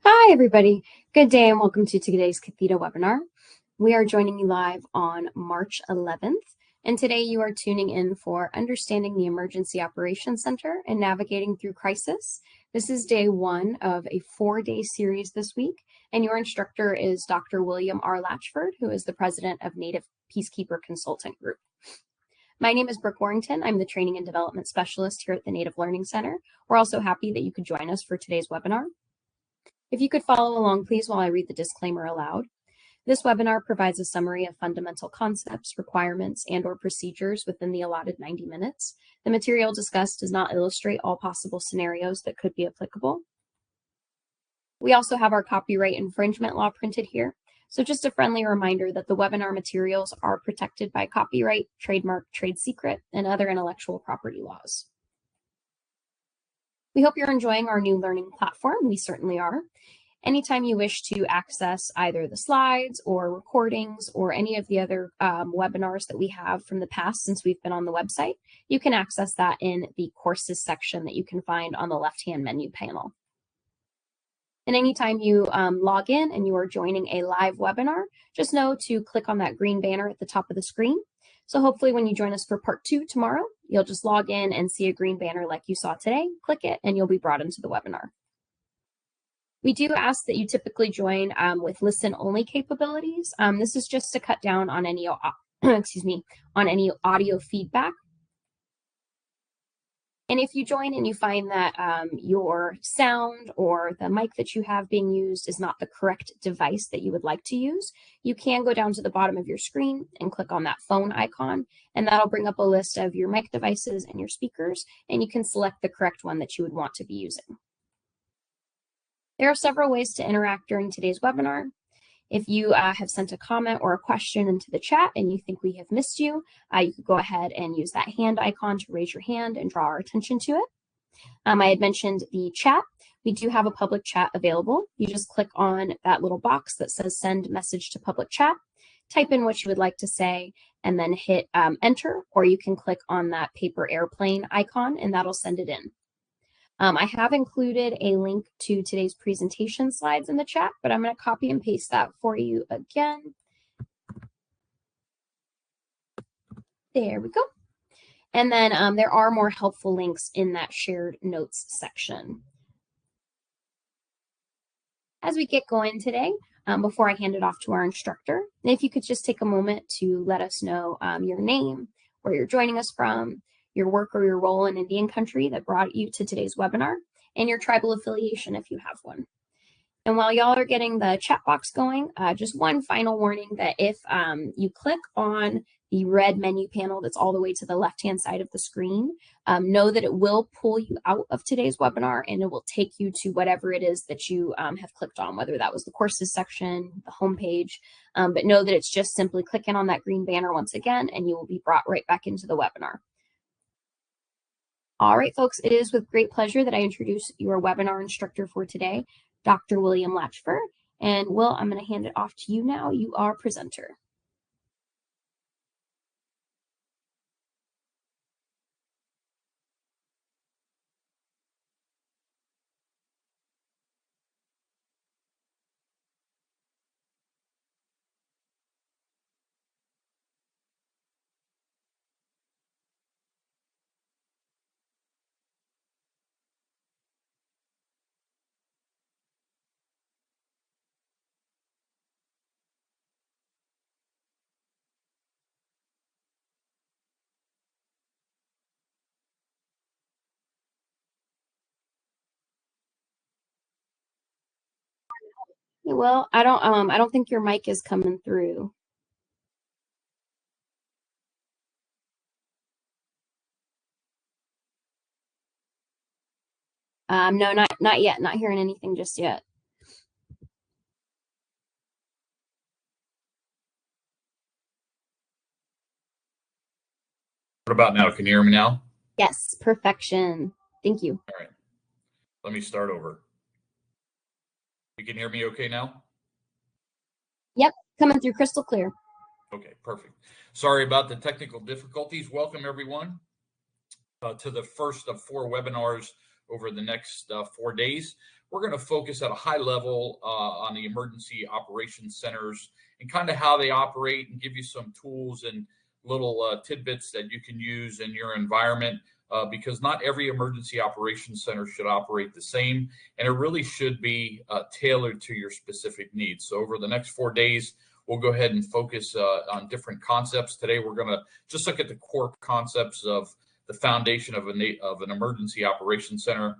Hi, everybody. Good day and welcome to today's Cathedra webinar. We are joining you live on March 11th, and today you are tuning in for Understanding the Emergency Operations Center and Navigating Through Crisis. This is day one of a 4-day series this week, and your instructor is Dr. William R. Latchford, who is the president of Native Peacekeeper Consultant Group. My name is Brooke Warrington. I'm the Training and Development Specialist here at the Native Learning Center. We're also happy that you could join us for today's webinar. If you could follow along, please, while I read the disclaimer aloud. This webinar provides a summary of fundamental concepts, requirements, and/or procedures within the allotted 90 minutes. The material discussed does not illustrate all possible scenarios that could be applicable. We also have our copyright infringement law printed here. So just a friendly reminder that the webinar materials are protected by copyright, trademark, trade secret, and other intellectual property laws. We hope you're enjoying our new learning platform. We certainly are. Anytime you wish to access either the slides or recordings or any of the other webinars that we have from the past since we've been on the website, you can access that in the courses section that you can find on the left-hand menu panel. And anytime you log in and you are joining a live webinar, just know to click on that green banner at the top of the screen. So hopefully when you join us for part 2 tomorrow, you'll just log in and see a green banner like you saw today, click it, and you'll be brought into the webinar. We do ask that you typically join with listen-only capabilities. This is just to cut down on any, on any audio feedback. And if you join and you find that your sound or the mic that you have being used is not the correct device that you would like to use, you can go down to the bottom of your screen and click on that phone icon, and that'll bring up a list of your mic devices and your speakers, and you can select the correct one that you would want to be using. There are several ways to interact during today's webinar. If you have sent a comment or a question into the chat and you think we have missed you, you could go ahead and use that hand icon to raise your hand and draw our attention to it. I had mentioned the chat. We do have a public chat available. You just click on that little box that says send message to public chat, type in what you would like to say, and then hit enter, or you can click on that paper airplane icon and that'll send it in. I have included a link to today's presentation slides in the chat, but I'm going to copy and paste that for you again. There we go. And then there are more helpful links in that shared notes section. As we get going today, before I hand it off to our instructor, if you could just take a moment to let us know your name, where you're joining us from, your work or your role in Indian country that brought you to today's webinar, and your tribal affiliation if you have one. And while y'all are getting the chat box going, just one final warning that if you click on the red menu panel that's all the way to the left-hand side of the screen, know that it will pull you out of today's webinar and it will take you to whatever it is that you have clicked on, whether that was the courses section, the homepage, but know that it's just simply clicking on that green banner once again and you will be brought right back into the webinar. All right, folks, it is with great pleasure that I introduce your webinar instructor for today, Dr. William Latchford. And Will, I'm going to hand it off to you now. You are presenter. Well, I don't think your mic is coming through. No, not yet. Not hearing anything just yet. What about now? Can you hear me now? Yes, perfection. Thank you. All right. Let me start over. You can hear me okay now? Yep, coming through crystal clear. Okay, perfect. Sorry about the technical difficulties. Welcome, everyone, to the first of 4 webinars over the next 4 days. we're going to focus at a high level on the emergency operations centers and kind of how they operate, and give you some tools and little tidbits that you can use in your environment, because not every emergency operations center should operate the same, and it really should be tailored to your specific needs. So over the next 4 days, we'll go ahead and focus on different concepts. Today, we're going to just look at the core concepts of the foundation of an emergency operations center.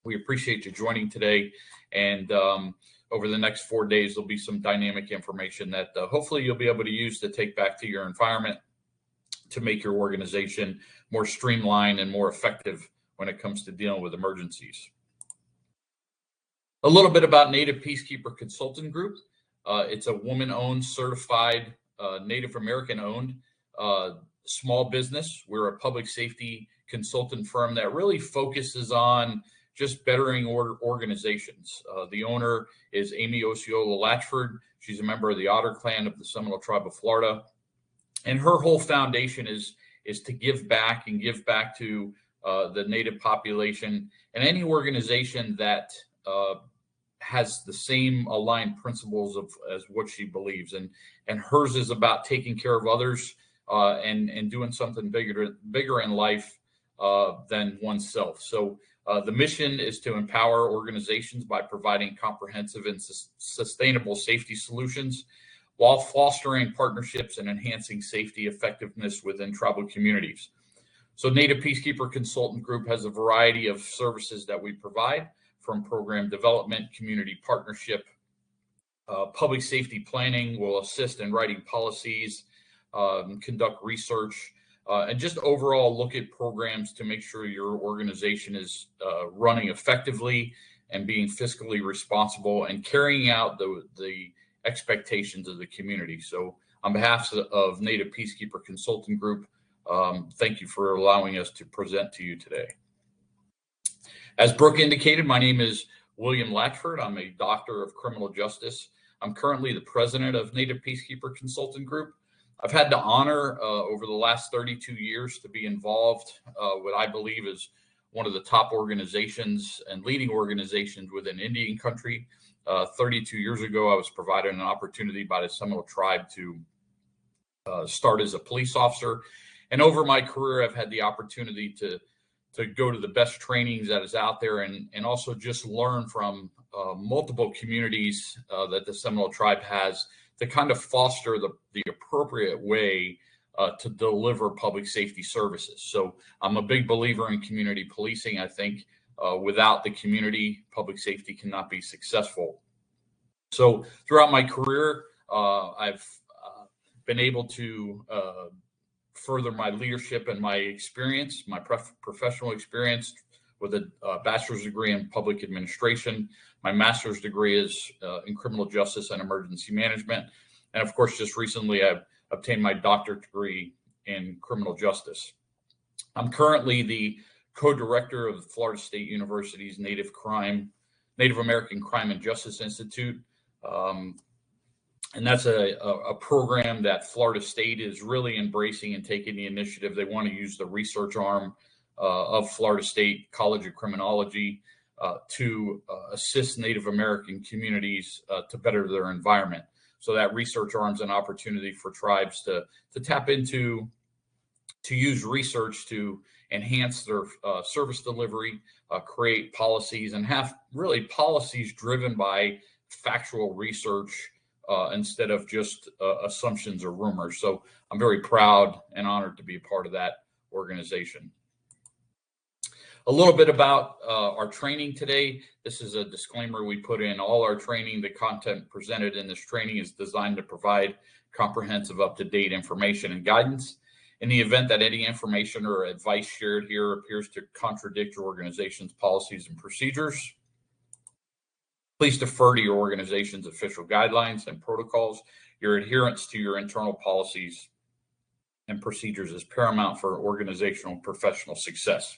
We appreciate you joining today, and over the next 4 days, there'll be some dynamic information that hopefully you'll be able to use to take back to your environment to make your organization more streamlined and more effective when it comes to dealing with emergencies. A little bit about Native Peacekeeper Consultant Group. It's a woman-owned, certified, Native American-owned small business. We're a public safety consultant firm that really focuses on just bettering organizations. The owner is Amy Osceola Latchford. She's a member of the Otter Clan of the Seminole Tribe of Florida. And her whole foundation is to give back and give back to the Native population and any organization that has the same aligned principles as what she believes. And hers is about taking care of others and doing something bigger in life than oneself. So the mission is to empower organizations by providing comprehensive and sustainable safety solutions while fostering partnerships and enhancing safety effectiveness within tribal communities. So Native Peacekeeper Consultant Group has a variety of services that we provide, from program development, community partnership, public safety planning. We'll assist in writing policies, conduct research, and just overall look at programs to make sure your organization is running effectively and being fiscally responsible and carrying out the expectations of the community. So on behalf of Native Peacekeeper Consultant Group, thank you for allowing us to present to you today. As Brooke indicated, my name is William Latchford. I'm a doctor of criminal justice. I'm currently the president of Native Peacekeeper Consultant Group. I've had the honor over the last 32 years to be involved what I believe is one of the top organizations and leading organizations within Indian country. 32 years ago, I was provided an opportunity by the Seminole Tribe to start as a police officer. And over my career, I've had the opportunity to go to the best trainings that is out there, and also just learn from multiple communities that the Seminole Tribe has to kind of foster the appropriate way to deliver public safety services. So I'm a big believer in community policing. I think without the community, public safety cannot be successful. So throughout my career, I've been able to further my leadership and my experience, my professional experience, with a bachelor's degree in public administration. My master's degree is in criminal justice and emergency management. And of course, just recently, I've obtained my doctorate degree in criminal justice. I'm currently the co-director of Florida State University's Native American Crime and Justice Institute. And that's a program that Florida State is really embracing and taking the initiative. They want to use the research arm of Florida State College of Criminology to assist Native American communities to better their environment. So that research arm is an opportunity for tribes to tap into, to use research to enhance their service delivery, create policies, and have really policies driven by factual research instead of just assumptions or rumors. So I'm very proud and honored to be a part of that organization. A little bit about our training today. This is a disclaimer we put in all our training. The content presented in this training is designed to provide comprehensive, up-to-date information and guidance. In the event that any information or advice shared here appears to contradict your organization's policies and procedures, please defer to your organization's official guidelines and protocols. Your adherence to your internal policies and procedures is paramount for organizational and professional success.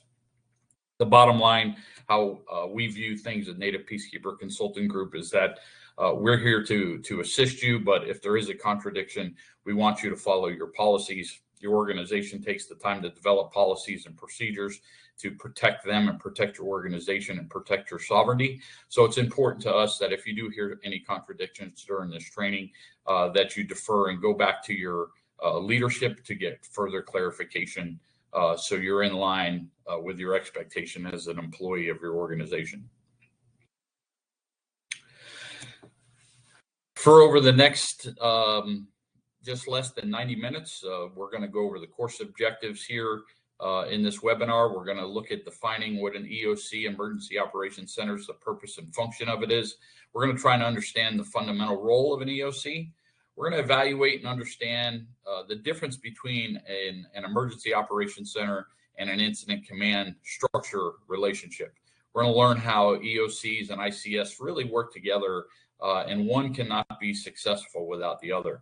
The bottom line, how we view things at Native Peacekeeper Consulting Group, is that we're here to assist you, but if there is a contradiction, we want you to follow your policies your organization takes the time to develop policies and procedures to protect them and protect your organization and protect your sovereignty. So it's important to us that if you do hear any contradictions during this training, that you defer and go back to your leadership to get further clarification, so you're in line with your expectation as an employee of your organization. For over the next just less than 90 minutes, we're going to go over the course objectives here. In this webinar, we're going to look at defining what an EOC, Emergency Operations Center, is, the purpose and function of it is. We're going to try and understand the fundamental role of an EOC. We're going to evaluate and understand the difference between an Emergency Operations Center and an Incident Command structure relationship. We're going to learn how EOCs and ICS really work together, and one cannot be successful without the other.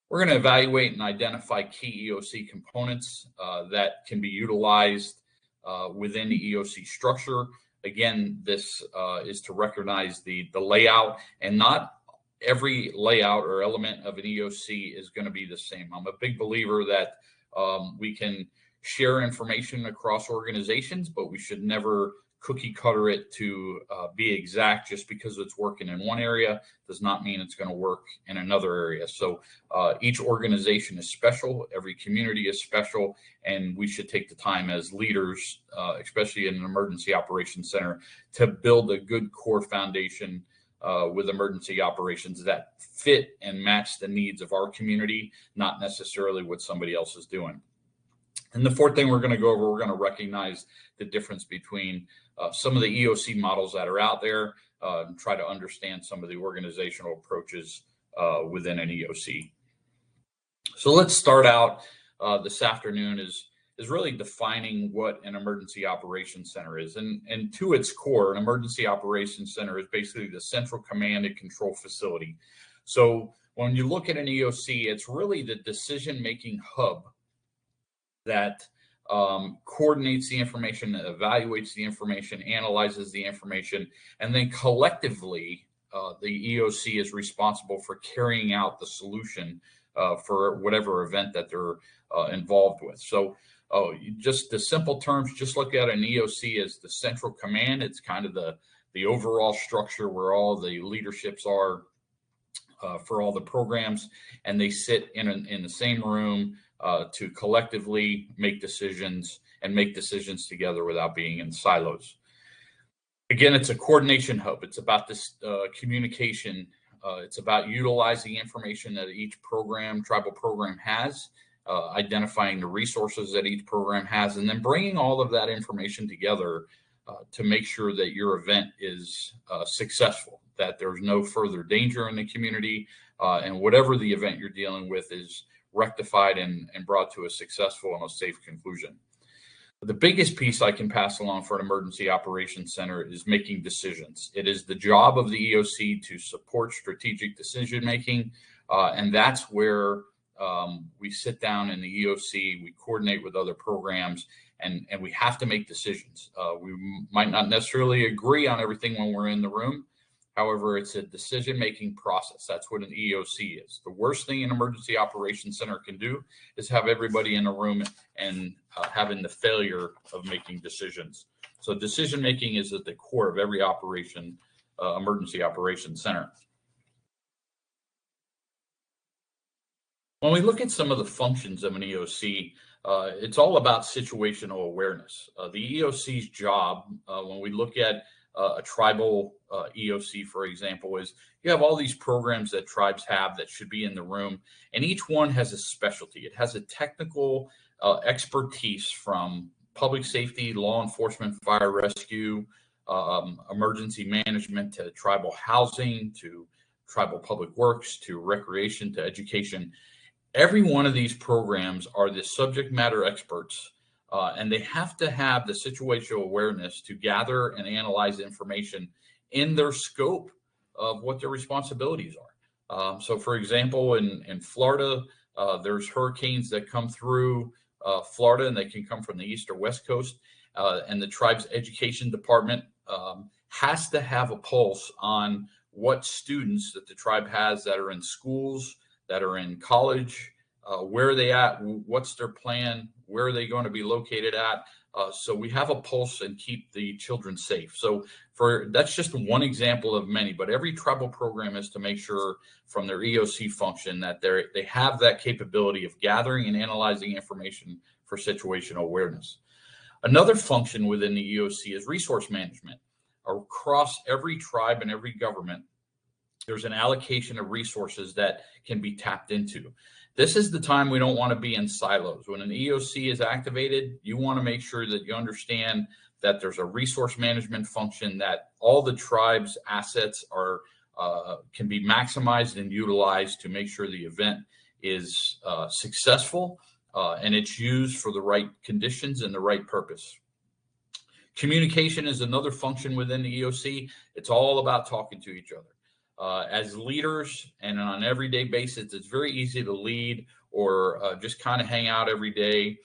We're going to evaluate and identify key EOC components that can be utilized within the EOC structure. Again, this is to recognize the layout, and not every layout or element of an EOC is going to be the same. I'm a big believer that we can share information across organizations, but we should never cookie cutter it to be exact. Just because it's working in one area does not mean it's going to work in another area. So each organization is special, every community is special, and we should take the time as leaders, especially in an emergency operations center, to build a good core foundation with emergency operations that fit and match the needs of our community, not necessarily what somebody else is doing. And the fourth thing we're going to go over, we're going to recognize the difference between some of the EOC models that are out there, and try to understand some of the organizational approaches within an EOC. So let's start out this afternoon is really defining what an emergency operations center is. And to its core, an emergency operations center is basically the central command and control facility. So when you look at an EOC, it's really the decision-making hub that coordinates the information, evaluates the information, analyzes the information, and then collectively, the EOC is responsible for carrying out the solution for whatever event that they're involved with. So just the simple terms, just look at an EOC as the central command. It's kind of the overall structure where all the leaderships are for all the programs, and they sit in the same room to collectively make decisions and make decisions together without being in silos. Again, it's a coordination hub. It's about this communication. It's about utilizing information that each program, tribal program has, identifying the resources that each program has, and then bringing all of that information together to make sure that your event is successful, that there's no further danger in the community, and whatever the event you're dealing with is rectified and brought to a successful and a safe conclusion. The biggest piece I can pass along for an emergency operations center is making decisions. It is the job of the EOC to support strategic decision making, and that's where we sit down in the EOC, we coordinate with other programs, and we have to make decisions. We might not necessarily agree on everything when we're in the room. However, it's a decision-making process. That's what an EOC is. The worst thing an emergency operations center can do is have everybody in a room and having the failure of making decisions. So decision-making is at the core of every emergency operations center. When we look at some of the functions of an EOC, it's all about situational awareness. The EOC's job, when we look at a tribal EOC, for example, is you have all these programs that tribes have that should be in the room, and each one has a specialty. It has a technical expertise from public safety, law enforcement, fire rescue, emergency management, to tribal housing, to tribal public works, to recreation, to education. Every one of these programs are the subject matter experts, and they have to have the situational awareness to gather and analyze information in their scope of what their responsibilities are. So, for example, in Florida, there's hurricanes that come through Florida, and they can come from the east or west coast, and the tribe's education department has to have a pulse on what students that the tribe has that are in schools, that are in college, where are they at, what's their plan, where are they going to be located at, so we have a pulse and keep the children safe. So that's just one example of many, but every tribal program is to make sure from their EOC function that they have that capability of gathering and analyzing information for situational awareness. Another function within the EOC is resource management. Across every tribe and every government, there's an allocation of resources that can be tapped into. This is the time we don't want to be in silos. When an EOC is activated, you want to make sure that you understand that there's a resource management function, that all the tribe's assets can be maximized and utilized to make sure the event is successful and it's used for the right conditions and the right purpose. Communication is another function within the EOC. It's all about talking to each other. As leaders and on an everyday basis, it's very easy to lead or just kind of hang out every day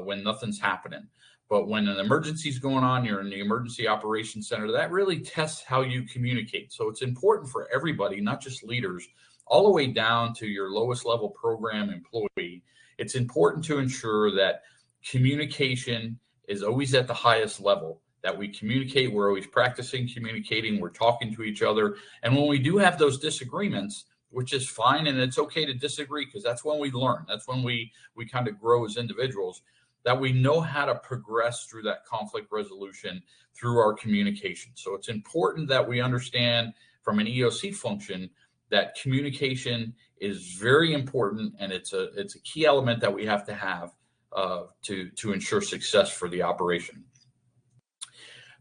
when nothing's happening. But when an emergency is going on, you're in the emergency operations center, that really tests how you communicate. So it's important for everybody, not just leaders, all the way down to your lowest level program employee. It's important to ensure that communication is always at the highest level, that we communicate, we're always practicing communicating, we're talking to each other. And when we do have those disagreements, which is fine, and it's okay to disagree because that's when we learn, that's when we kind of grow as individuals, that we know how to progress through that conflict resolution through our communication. So it's important that we understand from an EOC function that communication is very important, and it's a key element that we have to ensure success for the operation.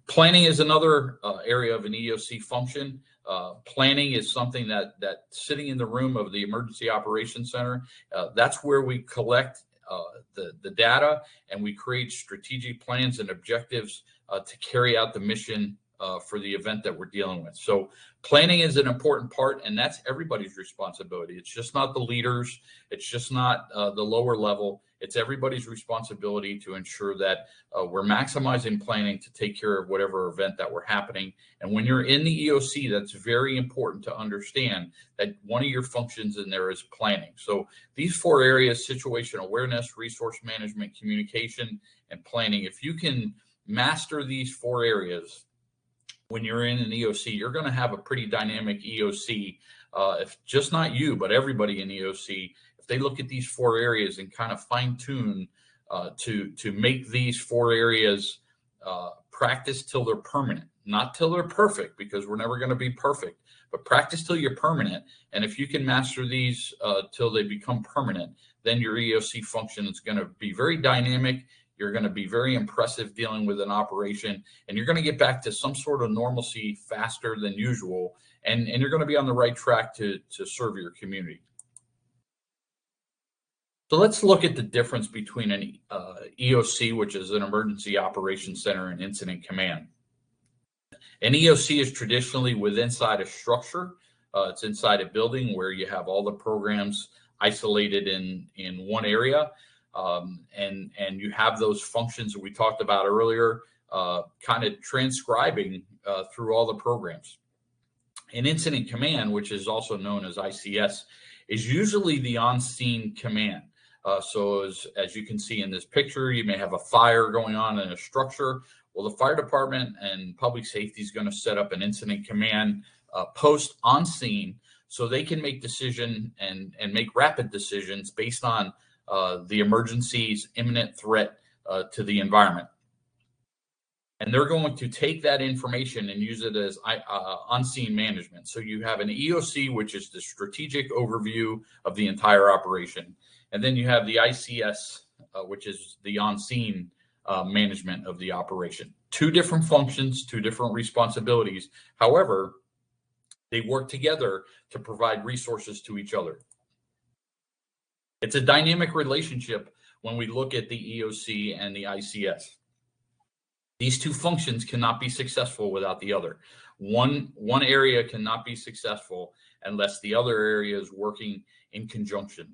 Planning is another area of an EOC function. Planning is something that sitting in the room of the Emergency Operations Center, that's where we collect the data and we create strategic plans and objectives to carry out the mission for the event that we're dealing with. So planning is an important part, and that's everybody's responsibility. It's just not the leaders. It's just not the lower level. It's everybody's responsibility to ensure that we're maximizing planning to take care of whatever event that we're happening. And when you're in the EOC, that's very important to understand that one of your functions in there is planning. So these four areas: situational awareness, resource management, communication, and planning. If you can master these four areas, when you're in an EOC, you're going to have a pretty dynamic EOC. If just not you, but everybody in EOC, if they look at these four areas and kind of fine tune to make these four areas practice till they're permanent, not till they're perfect, because we're never going to be perfect, but practice till you're permanent. And if you can master these till they become permanent, then your EOC function is going to be very dynamic. You're going to be very impressive dealing with an operation, and you're going to get back to some sort of normalcy faster than usual, and you're going to be on the right track to serve your community. So let's look at the difference between an EOC, which is an Emergency Operations Center, and Incident Command. An EOC is traditionally inside a structure. It's inside a building where you have all the programs isolated in one area. And you have those functions that we talked about earlier, kind of transcribing through all the programs. An incident command, which is also known as ICS, is usually the on-scene command. So as you can see in this picture, you may have a fire going on in a structure. Well, the fire department and public safety is going to set up an incident command post on scene so they can make decision and make rapid decisions based on the emergency's imminent threat to the environment. And they're going to take that information and use it as on-scene management. So you have an EOC, which is the strategic overview of the entire operation. And then you have the ICS, which is the on-scene management of the operation. Two different functions, two different responsibilities. However, they work together to provide resources to each other. It's a dynamic relationship when we look at the EOC and the ICS. These two functions cannot be successful without the other. One area cannot be successful unless the other area is working in conjunction.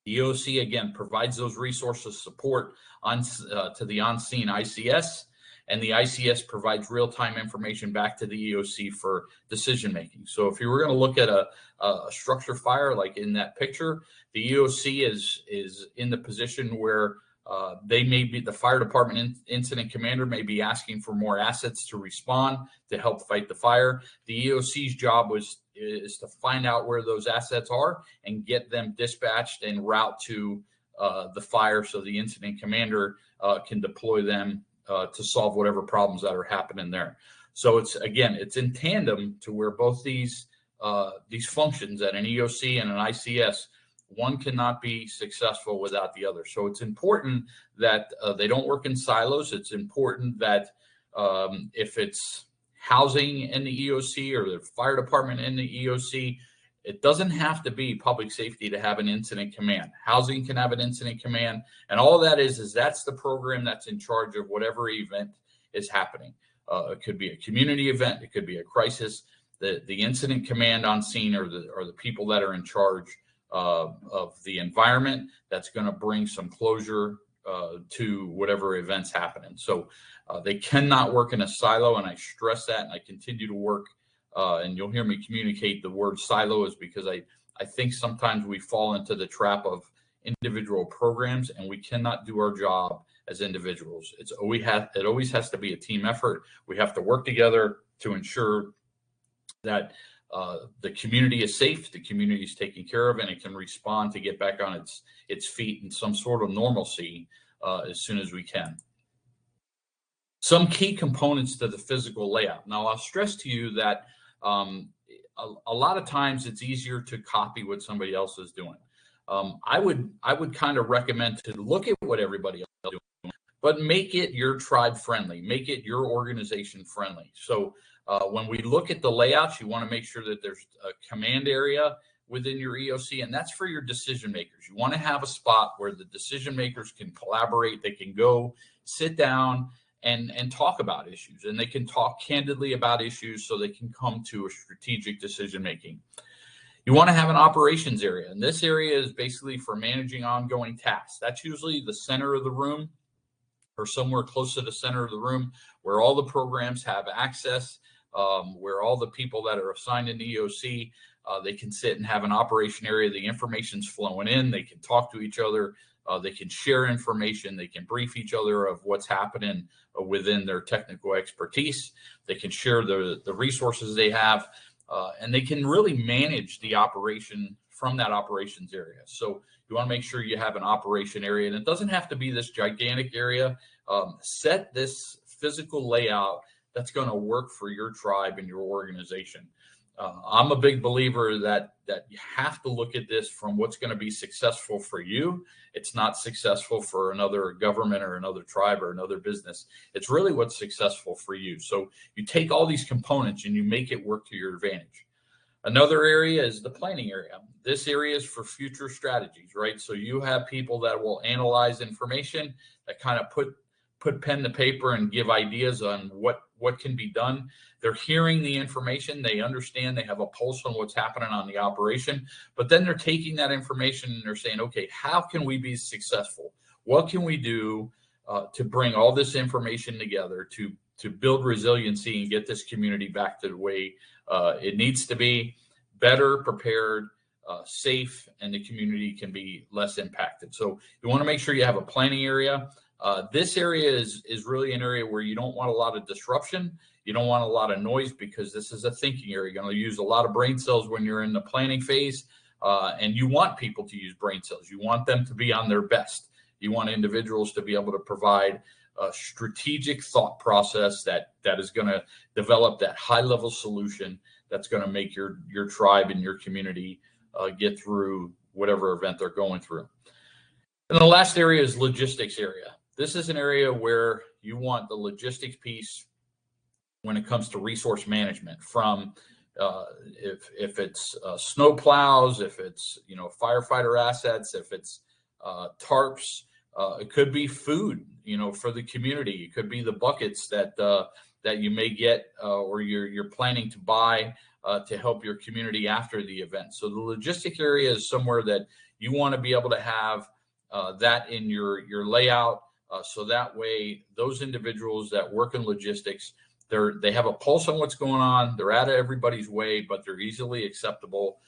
The EOC, again, provides those resources support to the on-scene ICS, and the ICS provides real-time information back to the EOC for decision-making. So if you were going to look at a structure fire like in that picture, the EOC is in the position where they may be, the fire department incident commander may be asking for more assets to respond to help fight the fire. The EOC's job is to find out where those assets are and get them dispatched en route to the fire, so the incident commander can deploy them to solve whatever problems that are happening there. So it's in tandem to where both these functions at an EOC and an ICS, one cannot be successful without the other. So it's important that they don't work in silos. It's important that if it's housing in the EOC or the fire department in the EOC, it doesn't have to be public safety to have an incident command. Housing can have an incident command, and all that is that's the program that's in charge of whatever event is happening. It could be a community event, it could be a crisis. The incident command on scene are the people that are in charge of the environment that's going to bring some closure to whatever event's happening. So they cannot work in a silo, and I stress that, and I continue to work. And you'll hear me communicate the word silo is because I think sometimes we fall into the trap of individual programs, and we cannot do our job as individuals. It always has to be a team effort. We have to work together to ensure that the community is safe, the community is taken care of, and it can respond to get back on its feet in some sort of normalcy as soon as we can. Some key components to the physical layout. Now, I'll stress to you that a lot of times it's easier to copy what somebody else is doing. I would kind of recommend to look at what everybody else is doing, but make it your tribe friendly, make it your organization friendly. So when we look at the layouts, you want to make sure that there's a command area within your EOC, and that's for your decision makers. You want to have a spot where the decision makers can collaborate, they can go sit down and talk about issues, and they can talk candidly about issues so they can come to a strategic decision making. You want to have an operations area, and this area is basically for managing ongoing tasks. That's usually the center of the room or somewhere close to the center of the room where all the programs have access, where all the people that are assigned in the EOC, they can sit and have an operation area. The information's flowing in. They can talk to each other. They can share information. They can brief each other of what's happening within their technical expertise. They can share the resources they have, and they can really manage the operation from that operations area. So you want to make sure you have an operation area, and it doesn't have to be this gigantic area. Set this physical layout that's going to work for your tribe and your organization. I'm a big believer that you have to look at this from what's going to be successful for you. It's not successful for another government or another tribe or another business. It's really what's successful for you. So you take all these components and you make it work to your advantage. Another area is the planning area. This area is for future strategies, right? So you have people that will analyze information, that kind of put pen to paper and give ideas on what can be done. They're hearing the information, they understand, they have a pulse on what's happening on the operation, but then they're taking that information and they're saying, okay, how can we be successful? What can we do to bring all this information together to build resiliency and get this community back to the way it needs to be, better prepared, safe, and the community can be less impacted. So you want to make sure you have a planning area. This area is really an area where you don't want a lot of disruption. You don't want a lot of noise because this is a thinking area. You're going to use a lot of brain cells when you're in the planning phase, and you want people to use brain cells. You want them to be on their best. You want individuals to be able to provide a strategic thought process that is going to develop that high-level solution that's going to make your tribe and your community get through whatever event they're going through. And the last area is logistics area. This is an area where you want the logistics piece when it comes to resource management, from if it's snow plows, if it's firefighter assets, if it's tarps, it could be food for the community. It could be the buckets that you may get or you're planning to buy to help your community after the event. So the logistic area is somewhere that you want to be able to have that in your layout. So that way, those individuals that work in logistics, they have a pulse on what's going on. They're out of everybody's way, but they're easily accessible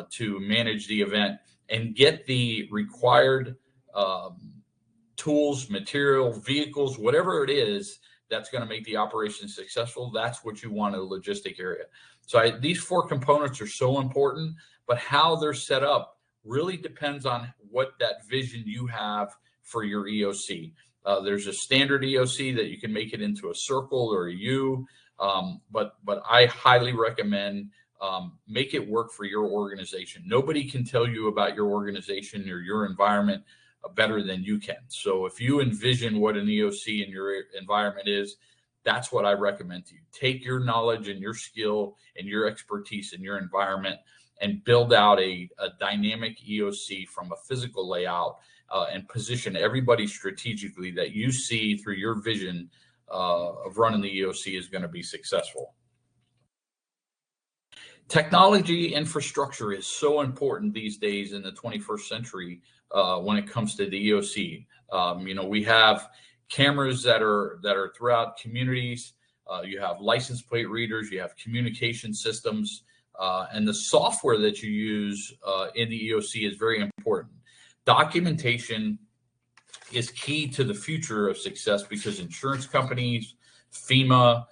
to manage the event and get the required tools, material, vehicles, whatever it is that's going to make the operation successful. That's what you want in a logistic area. So these 4 components are so important, but how they're set up really depends on what that vision you have for your EOC. There's a standard EOC that you can make it into a circle or a U, but I highly recommend make it work for your organization. Nobody can tell you about your organization or your environment better than you can. So if you envision what an EOC in your environment is, that's what I recommend to you. Take your knowledge and your skill and your expertise in your environment and build out a dynamic EOC from a physical layout and position everybody strategically that you see through your vision of running the EOC is going to be successful. Technology infrastructure is so important these days in the 21st century when it comes to the EOC. We have cameras that are throughout communities. You have license plate readers. You have communication systems. And the software that you use in the EOC is very important. Documentation is key to the future of success because insurance companies, FEMA,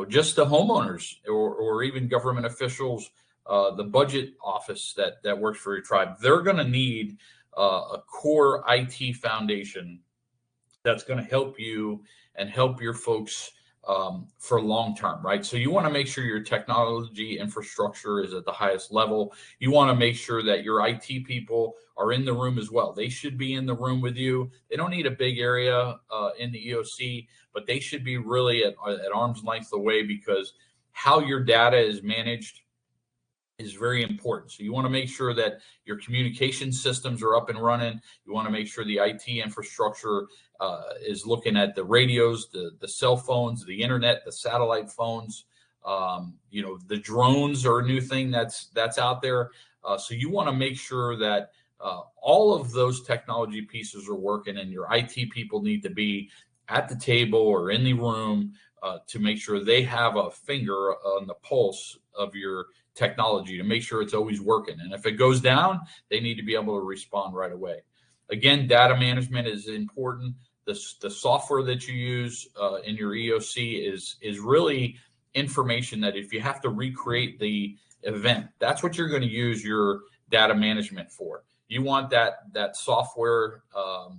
just the homeowners or even government officials, the budget office that works for your tribe, they're going to need a core IT foundation that's going to help you and help your folks for long term, right? So you want to make sure your technology infrastructure is at the highest level. You want to make sure that your IT people are in the room as well. They should be in the room with you. They don't need a big area in the EOC, but they should be really at arm's length away because how your data is managed is very important. So you want to make sure that your communication systems are up and running. You want to make sure the IT infrastructure is looking at the radios, the cell phones, the internet, the satellite phones. The drones are a new thing that's out there. So you want to make sure that all of those technology pieces are working, and your IT people need to be at the table or in the room to make sure they have a finger on the pulse of your technology to make sure it's always working. And if it goes down, they need to be able to respond right away. Again, data management is important. The software that you use in your EOC is really information that if you have to recreate the event, that's what you're going to use your data management for. You want that software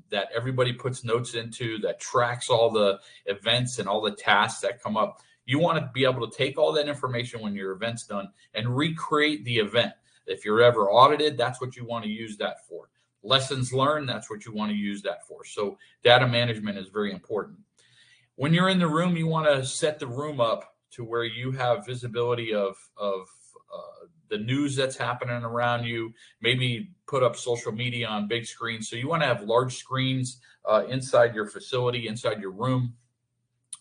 that everybody puts notes into, that tracks all the events and all the tasks that come up. You want to be able to take all that information when your event's done and recreate the event. If you're ever audited, that's what you want to use that for. Lessons learned, that's what you want to use that for. So data management is very important. When you're in the room, you want to set the room up to where you have visibility of the news that's happening around you, maybe put up social media on big screens. So you want to have large screens inside your facility, inside your room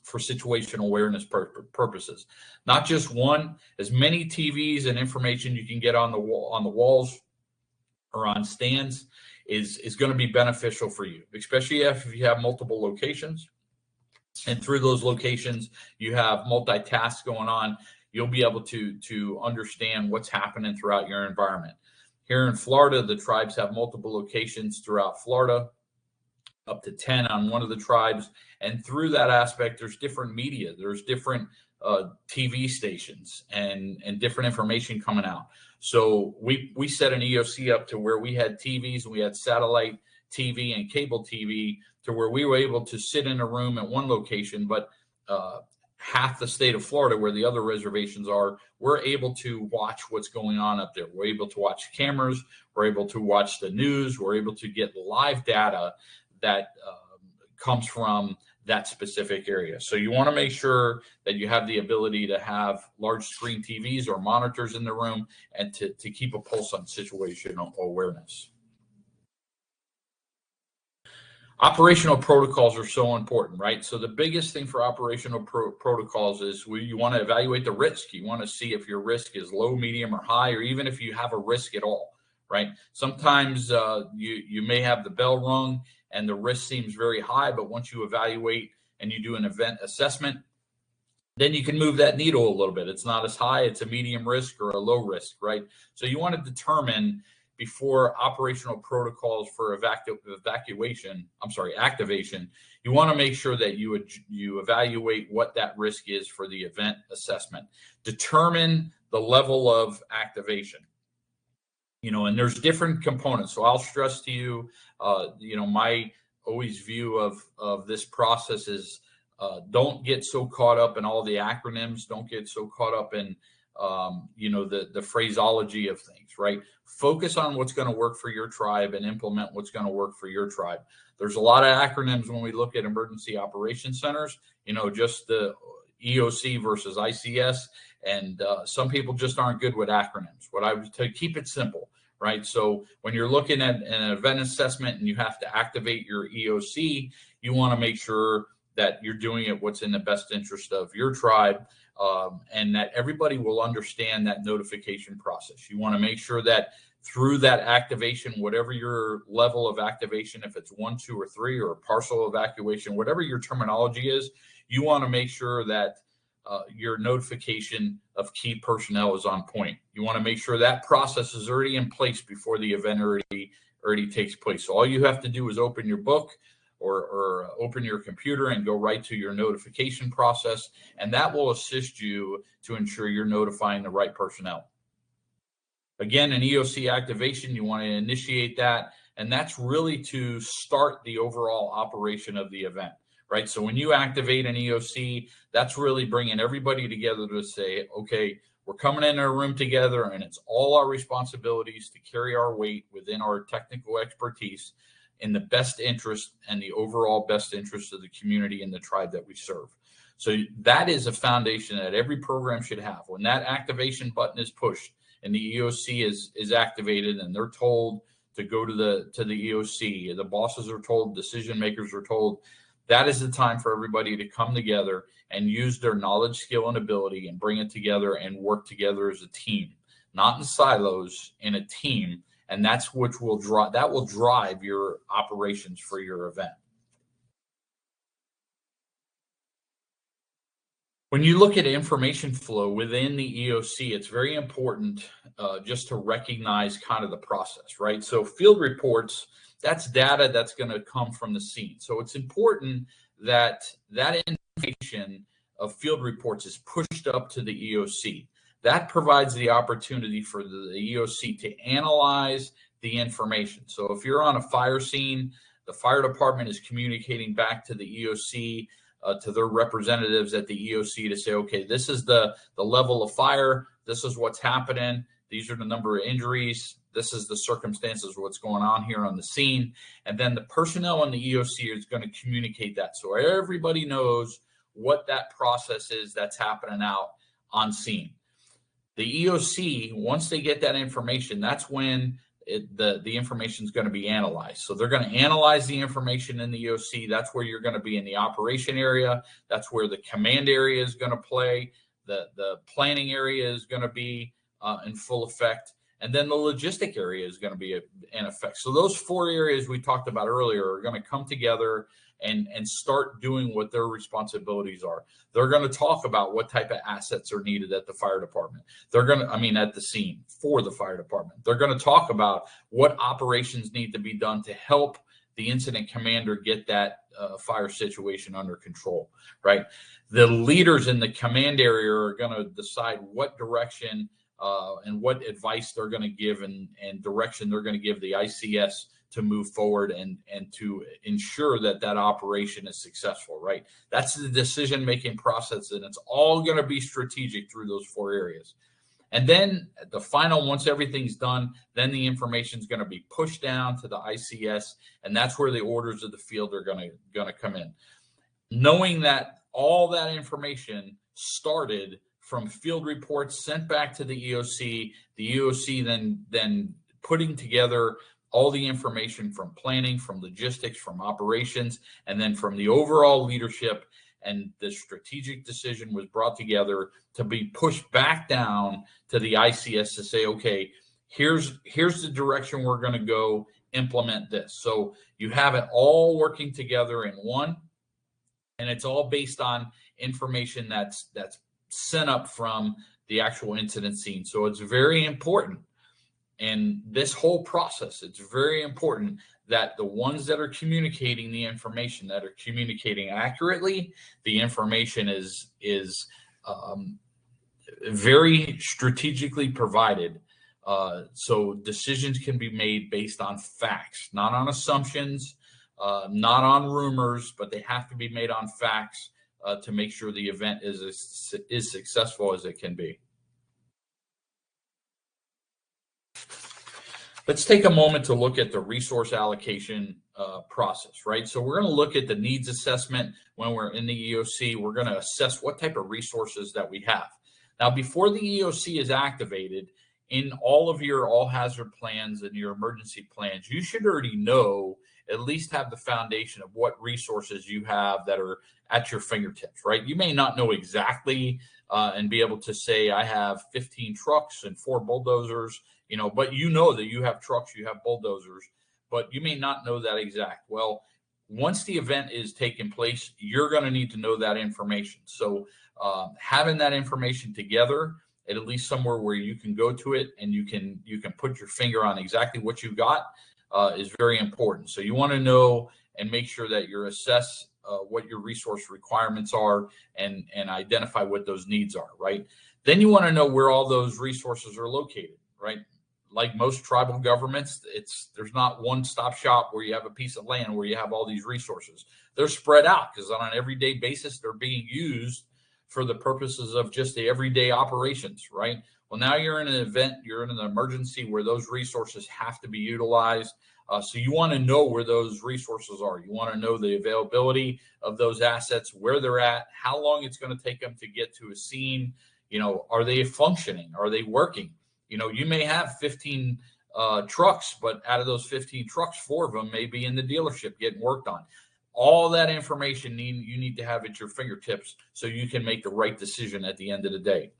for situational awareness purposes. Not just one, as many TVs and information you can get on the walls or on stands is going to be beneficial for you, especially if you have multiple locations. And through those locations, you have multitask going on. You'll be able to understand what's happening throughout your environment. Here in Florida, the tribes have multiple locations throughout Florida, up to 10 on one of the tribes. And through that aspect, there's different media. There's different TV stations and different information coming out. So we set an EOC up to where we had TVs and we had satellite TV and cable TV to where we were able to sit in a room at one location, but half the state of Florida where the other reservations are, we're able to watch what's going on up there. We're able to watch cameras. We're able to watch the news. We're able to get live data that comes from that specific area. So you want to make sure that you have the ability to have large screen TVs or monitors in the room and to keep a pulse on situational awareness. Operational protocols are so important, right? So the biggest thing for operational protocols is you want to evaluate the risk. You want to see if your risk is low, medium, or high, or even if you have a risk at all, right? Sometimes you may have the bell rung and the risk seems very high, but once you evaluate and you do an event assessment, then you can move that needle a little bit. It's not as high, it's a medium risk or a low risk, right? So you want to determine before operational protocols for activation, you want to make sure that you evaluate what that risk is for the event assessment. Determine the level of activation. And there's different components. So I'll stress to you, my always view of this process is don't get so caught up in all the acronyms. Don't get so caught up in, the phraseology of things, right? Focus on what's going to work for your tribe and implement what's going to work for your tribe. There's a lot of acronyms when we look at emergency operations centers, just the EOC versus ICS. And some people just aren't good with acronyms. What I would tell you, keep it simple, right? So when you're looking at an event assessment and you have to activate your EOC, you want to make sure that you're doing it what's in the best interest of your tribe, and that everybody will understand that notification process. You want to make sure that through that activation, whatever your level of activation, if it's 1, 2, or 3, or partial evacuation, whatever your terminology is, you want to make sure that your notification of key personnel is on point. You want to make sure that process is already in place before the event already takes place. So all you have to do is open your book or open your computer and go right to your notification process, and that will assist you to ensure you're notifying the right personnel. Again, an EOC activation, you want to initiate that, and that's really to start the overall operation of the event, right? So when you activate an EOC, that's really bringing everybody together to say, okay, we're coming in a room together, and it's all our responsibilities to carry our weight within our technical expertise in the best interest and the overall best interest of the community and the tribe that we serve. So that is a foundation that every program should have. When that activation button is pushed and the EOC is activated and they're told to go to the EOC, the bosses are told, decision makers are told, that is the time for everybody to come together and use their knowledge, skill, and ability and bring it together and work together as a team, not in silos, in a team. And that's which will drive your operations for your event. When you look at information flow within the EOC, it's very important just to recognize kind of the process, right? So field reports, that's data that's going to come from the scene. So it's important that that information of field reports is pushed up to the EOC. That provides the opportunity for the EOC to analyze the information. So if you're on a fire scene, the fire department is communicating back to the EOC, to their representatives at the EOC to say, okay, this is the level of fire. This is what's happening. These are the number of injuries. This is the circumstances of what's going on here on the scene. And then the personnel in the EOC is going to communicate that. So everybody knows what that process is that's happening out on scene. The EOC, once they get that information, that's when the information is going to be analyzed. So they're going to analyze the information in the EOC. That's where you're going to be in the operation area. That's where the command area is going to play. The planning area is going to be in full effect. And then the logistic area is going to be in effect. So those 4 areas we talked about earlier are going to come together and start doing what their responsibilities are. They're going to talk about what type of assets are needed at the fire department. At the scene for the fire department. They're going to talk about what operations need to be done to help the incident commander get that fire situation under control, right? The leaders in the command area are going to decide what direction and what advice they're going to give and direction they're going to give the ICS to move forward and to ensure that operation is successful, right? That's the decision-making process, and it's all going to be strategic through those 4 areas. And then the final, once everything's done, then the information is going to be pushed down to the ICS, and that's where the orders of the field are going to come in. Knowing that all that information started from field reports sent back to the EOC then putting together all the information from planning, from logistics, from operations, and then from the overall leadership, and the strategic decision was brought together to be pushed back down to the ICS to say, okay, here's the direction we're going to go implement this. So you have it all working together in one, and it's all based on information that's sent up from the actual incident scene. So it's very important. And this whole process, it's very important that the ones that are communicating the information, that are communicating accurately, the information is very strategically provided. So decisions can be made based on facts, not on assumptions, not on rumors, but they have to be made on facts to make sure the event is as successful as it can be. Let's take a moment to look at the resource allocation process, right? So we're going to look at the needs assessment when we're in the EOC. We're going to assess what type of resources that we have. Now, before the EOC is activated, in all of your all hazard plans and your emergency plans, you should already know, at least have the foundation of what resources you have that are at your fingertips, right? You may not know exactly and be able to say, I have 15 trucks and 4 bulldozers, but you know that you have trucks, you have bulldozers, but you may not know that exact. Well, once the event is taking place, you're going to need to know that information. So having that information together at least somewhere where you can go to it and you can put your finger on exactly what you got is very important. So you want to know and make sure that you assess what your resource requirements are and identify what those needs are, right? Then you want to know where all those resources are located, right? Like most tribal governments, there's not one-stop shop where you have a piece of land where you have all these resources. They're spread out because on an everyday basis, they're being used for the purposes of just the everyday operations, right? Well, now you're in an event, you're in an emergency where those resources have to be utilized. So you want to know where those resources are. You want to know the availability of those assets, where they're at, how long it's going to take them to get to a scene. Are they functioning? Are they working? You may have 15 trucks, but out of those 15 trucks, 4 of them may be in the dealership getting worked on. All that information you need to have at your fingertips so you can make the right decision at the end of the day.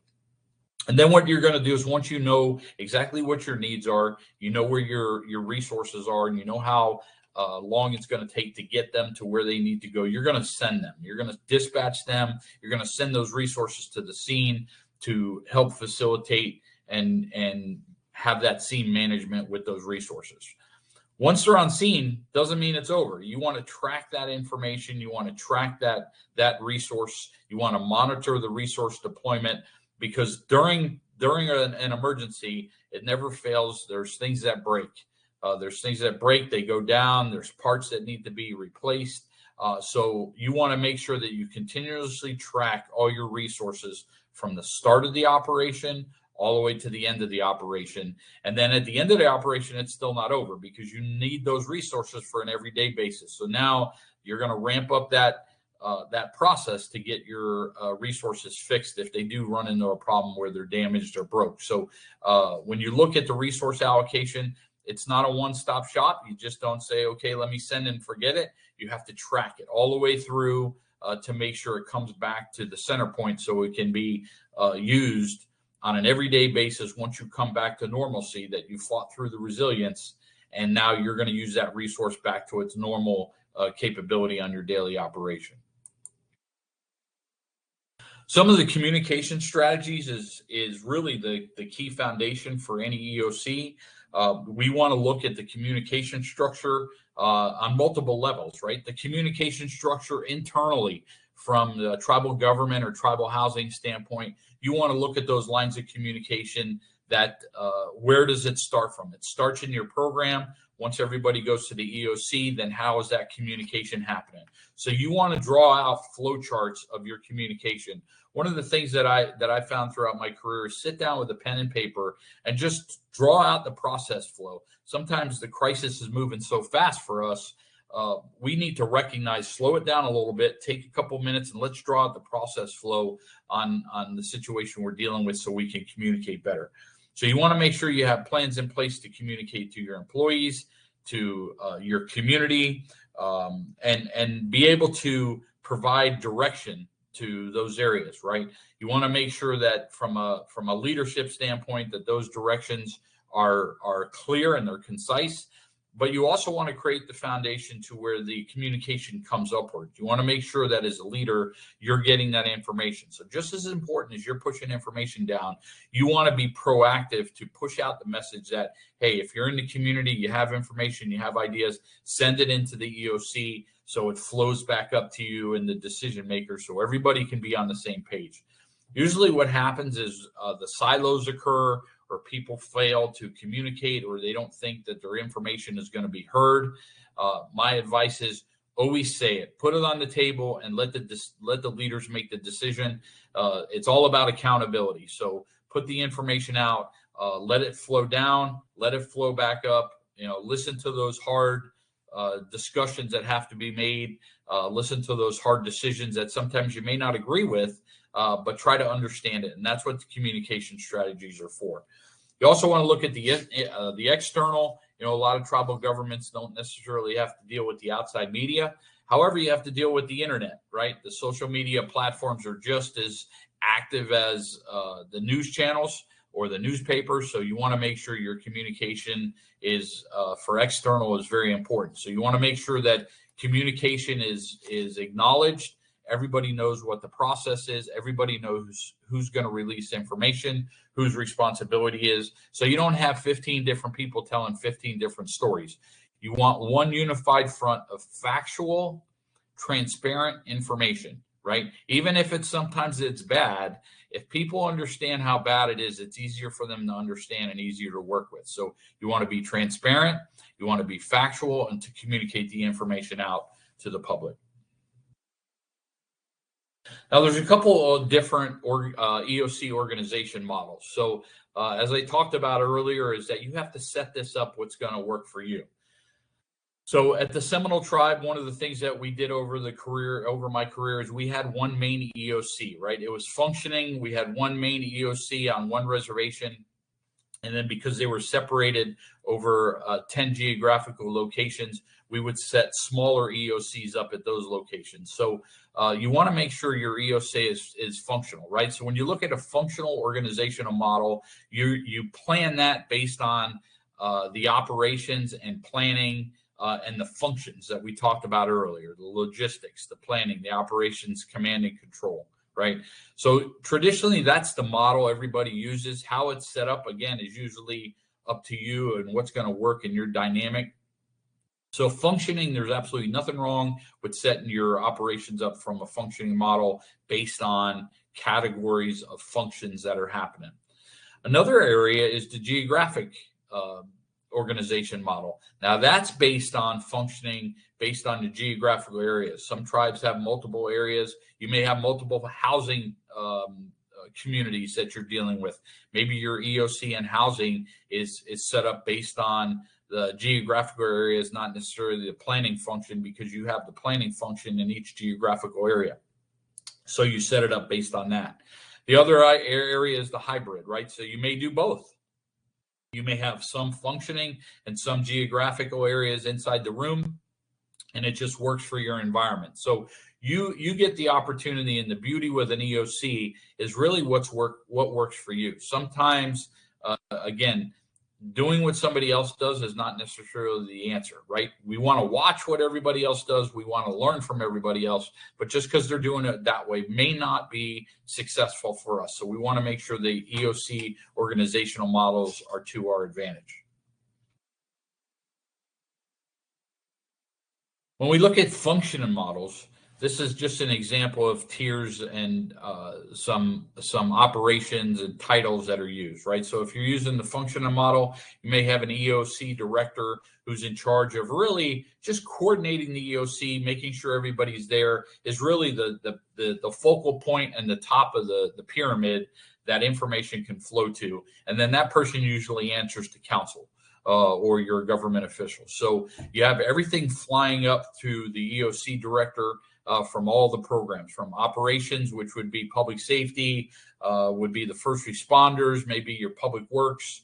And then what you're going to do is, once you know exactly what your needs are, you know where your resources are, and you know how long it's going to take to get them to where they need to go, you're going to send them. You're going to dispatch them. You're going to send those resources to the scene to help facilitate and have that scene management with those resources. Once they're on scene, doesn't mean it's over. You want to track that information. You want to track that resource. You want to monitor the resource deployment, because during an emergency, it never fails. There's things that break. They go down. There's parts that need to be replaced. So you want to make sure that you continuously track all your resources from the start of the operation all the way to the end of the operation. And then at the end of the operation, it's still not over, because you need those resources for an everyday basis. So now you're going to ramp up that process to get your resources fixed if they do run into a problem where they're damaged or broke. So when you look at the resource allocation, it's not a one-stop shop. You just don't say, okay, let me send and forget it. You have to track it all the way through to make sure it comes back to the center point so it can be used on an everyday basis once you come back to normalcy, that you fought through the resilience, and now you're going to use that resource back to its normal capability on your daily operation. Some of the communication strategies is really the key foundation for any EOC. We want to look at the communication structure on multiple levels, right? The communication structure internally from the tribal government or tribal housing standpoint. You want to look at those lines of communication that where does it start from? It starts in your program. Once everybody goes to the EOC, then how is that communication happening? So you want to draw out flow charts of your communication. One of the things that I found throughout my career is sit down with a pen and paper and just draw out the process flow. Sometimes the crisis is moving so fast for us. We need to recognize, slow it down a little bit, take a couple minutes, and let's draw out the process flow on the situation we're dealing with so we can communicate better. So you want to make sure you have plans in place to communicate to your employees, to your community, and be able to provide direction to those areas, right? You want to make sure that from a leadership standpoint, that those directions are clear and they're concise. But you also want to create the foundation to where the communication comes upward. You want to make sure that as a leader, you're getting that information. So just as important as you're pushing information down, you want to be proactive to push out the message that, hey, if you're in the community, you have information, you have ideas, send it into the EOC so it flows back up to you and the decision makers so everybody can be on the same page. Usually what happens is the silos occur, or people fail to communicate, or they don't think that their information is going to be heard. My advice is always say it, put it on the table, and let the leaders make the decision. It's all about accountability. So put the information out, let it flow down, let it flow back up. Listen to those hard discussions that have to be made. Listen to those hard decisions that sometimes you may not agree with, but try to understand it. And that's what the communication strategies are for. You also want to look at the external. A lot of tribal governments don't necessarily have to deal with the outside media. However, you have to deal with the internet, right? The social media platforms are just as active as the news channels or the newspapers. So you want to make sure your communication is for external is very important. So you want to make sure that communication is acknowledged. Everybody knows what the process is. Everybody knows who's going to release information, whose responsibility is. So you don't have 15 different people telling 15 different stories. You want one unified front of factual, transparent information, right? Even if sometimes it's bad, if people understand how bad it is, it's easier for them to understand and easier to work with. So you want to be transparent, you want to be factual, and to communicate the information out to the public. Now, there's a couple of different EOC organization models. So as I talked about earlier, is that you have to set this up what's going to work for you. So at the Seminole Tribe, one of the things that we did over my career is we had one main EOC, right? It was functioning. We had one main EOC on one reservation. And then because they were separated over 10 geographical locations, we would set smaller EOCs up at those locations. So you want to make sure your EOC is functional, right? So when you look at a functional organizational model, you plan that based on the operations and planning and the functions that we talked about earlier, the logistics, the planning, the operations, command and control. Right. So traditionally, that's the model everybody uses. How it's set up, again, is usually up to you and what's going to work in your dynamic. So functioning, there's absolutely nothing wrong with setting your operations up from a functioning model based on categories of functions that are happening. Another area is the geographic organization model. Now that's based on functioning based on the geographical areas. Some tribes have multiple areas. You may have multiple housing communities that you're dealing with. Maybe your EOC and housing is set up based on the geographical areas, not necessarily the planning function, because you have the planning function in each geographical area. So you set it up based on that. The other area is the hybrid, right? So you may do both. You may have some functioning and some geographical areas inside the room, and it just works for your environment. So you get the opportunity, and the beauty with an EOC is really what works for you. Sometimes, again, doing what somebody else does is not necessarily the answer, right? We want to watch what everybody else does. We want to learn from everybody else, but just because they're doing it that way may not be successful for us. So we want to make sure the EOC organizational models are to our advantage. When we look at functioning models, this is just an example of tiers and some operations and titles that are used, right? So if you're using the functioning model, you may have an EOC director who's in charge of really just coordinating the EOC, making sure everybody's there, is really the focal point and the top of the pyramid that information can flow to. And then that person usually answers to council. Or your government official. So you have everything flying up to the EOC director from all the programs, from operations, which would be public safety, would be the first responders, maybe your public works,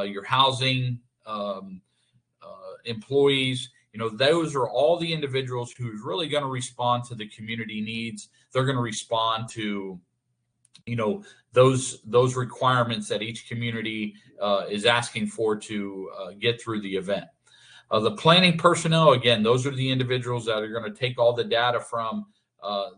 your housing employees. Those are all the individuals who's really going to respond to the community needs. They're going to respond to those requirements that each community is asking for to get through the event. The planning personnel, again, those are the individuals that are going to take all the data from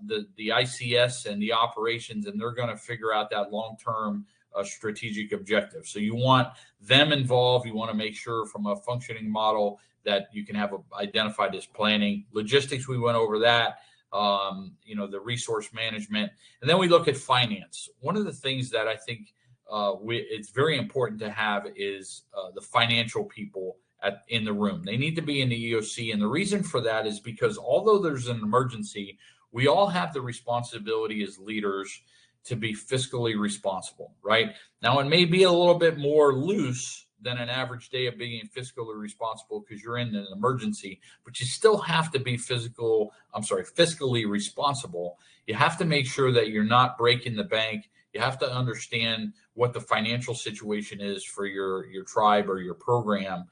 the ICS and the operations, and they're going to figure out that long-term strategic objective. So you want them involved. You want to make sure from a functioning model that you can have identified as planning. Logistics, we went over that. The resource management, and then we look at finance. One of the things that I think it's very important to have is the financial people in the room. They need to be in the EOC, and the reason for that is because although there's an emergency, we all have the responsibility as leaders to be fiscally responsible, right? Now, it may be a little bit more loose than an average day of being fiscally responsible because you're in an emergency, but you still have to be fiscally responsible. You have to make sure that you're not breaking the bank. You have to understand what the financial situation is for your tribe or your program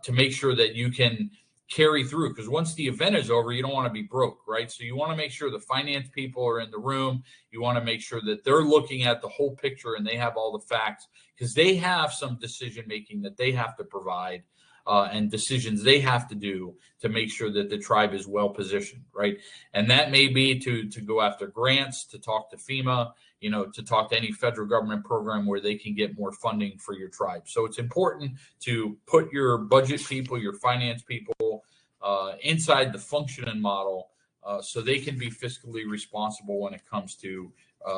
to make sure that you can carry through, because once the event is over, you don't want to be broke, right? So you want to make sure the finance people are in the room. You want to make sure that they're looking at the whole picture and they have all the facts, because they have some decision making that they have to provide and decisions they have to do to make sure that the tribe is well positioned, right? And that may be to go after grants, to talk to FEMA, to talk to any federal government program where they can get more funding for your tribe. So it's important to put your budget people, your finance people inside the functioning model so they can be fiscally responsible when it comes to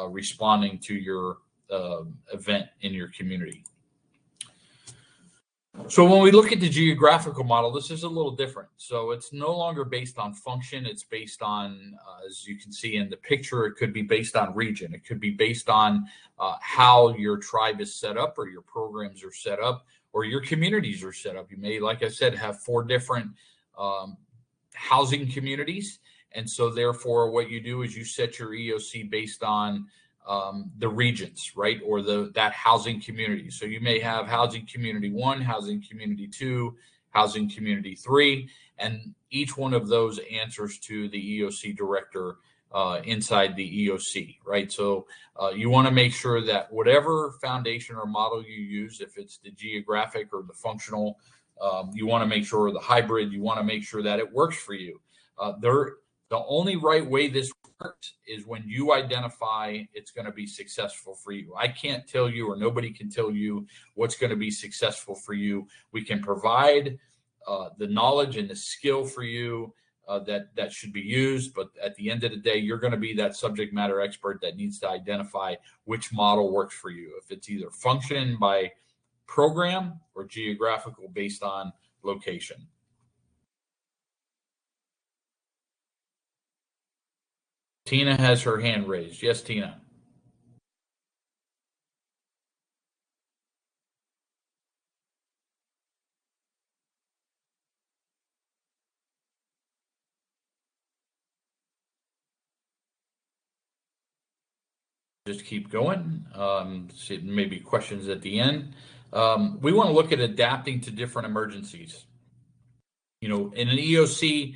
responding to your event in your community. So when we look at the geographical model, this is a little different. So it's no longer based on function. It's based on, as you can see in the picture, it could be based on region. It could be based on how your tribe is set up or your programs are set up or your communities are set up. You may, like I said, have 4 different housing communities. And so therefore what you do is you set your EOC based on the regions, right? Or that housing community. So you may have housing community 1, housing community 2, housing community 3, and each one of those answers to the EOC director inside the EOC, right? So you want to make sure that whatever foundation or model you use, if it's the geographic or the functional, you want to make sure, or the hybrid, you want to make sure that it works for you. The only right way this works is when you identify it's going to be successful for you. I can't tell you, or nobody can tell you what's going to be successful for you. We can provide the knowledge and the skill for you that should be used, but at the end of the day, you're going to be that subject matter expert that needs to identify which model works for you. If it's either function by program or geographical based on location. Tina has her hand raised. Yes, Tina. Just keep going. Maybe questions at the end. We want to look at adapting to different emergencies. In an EOC,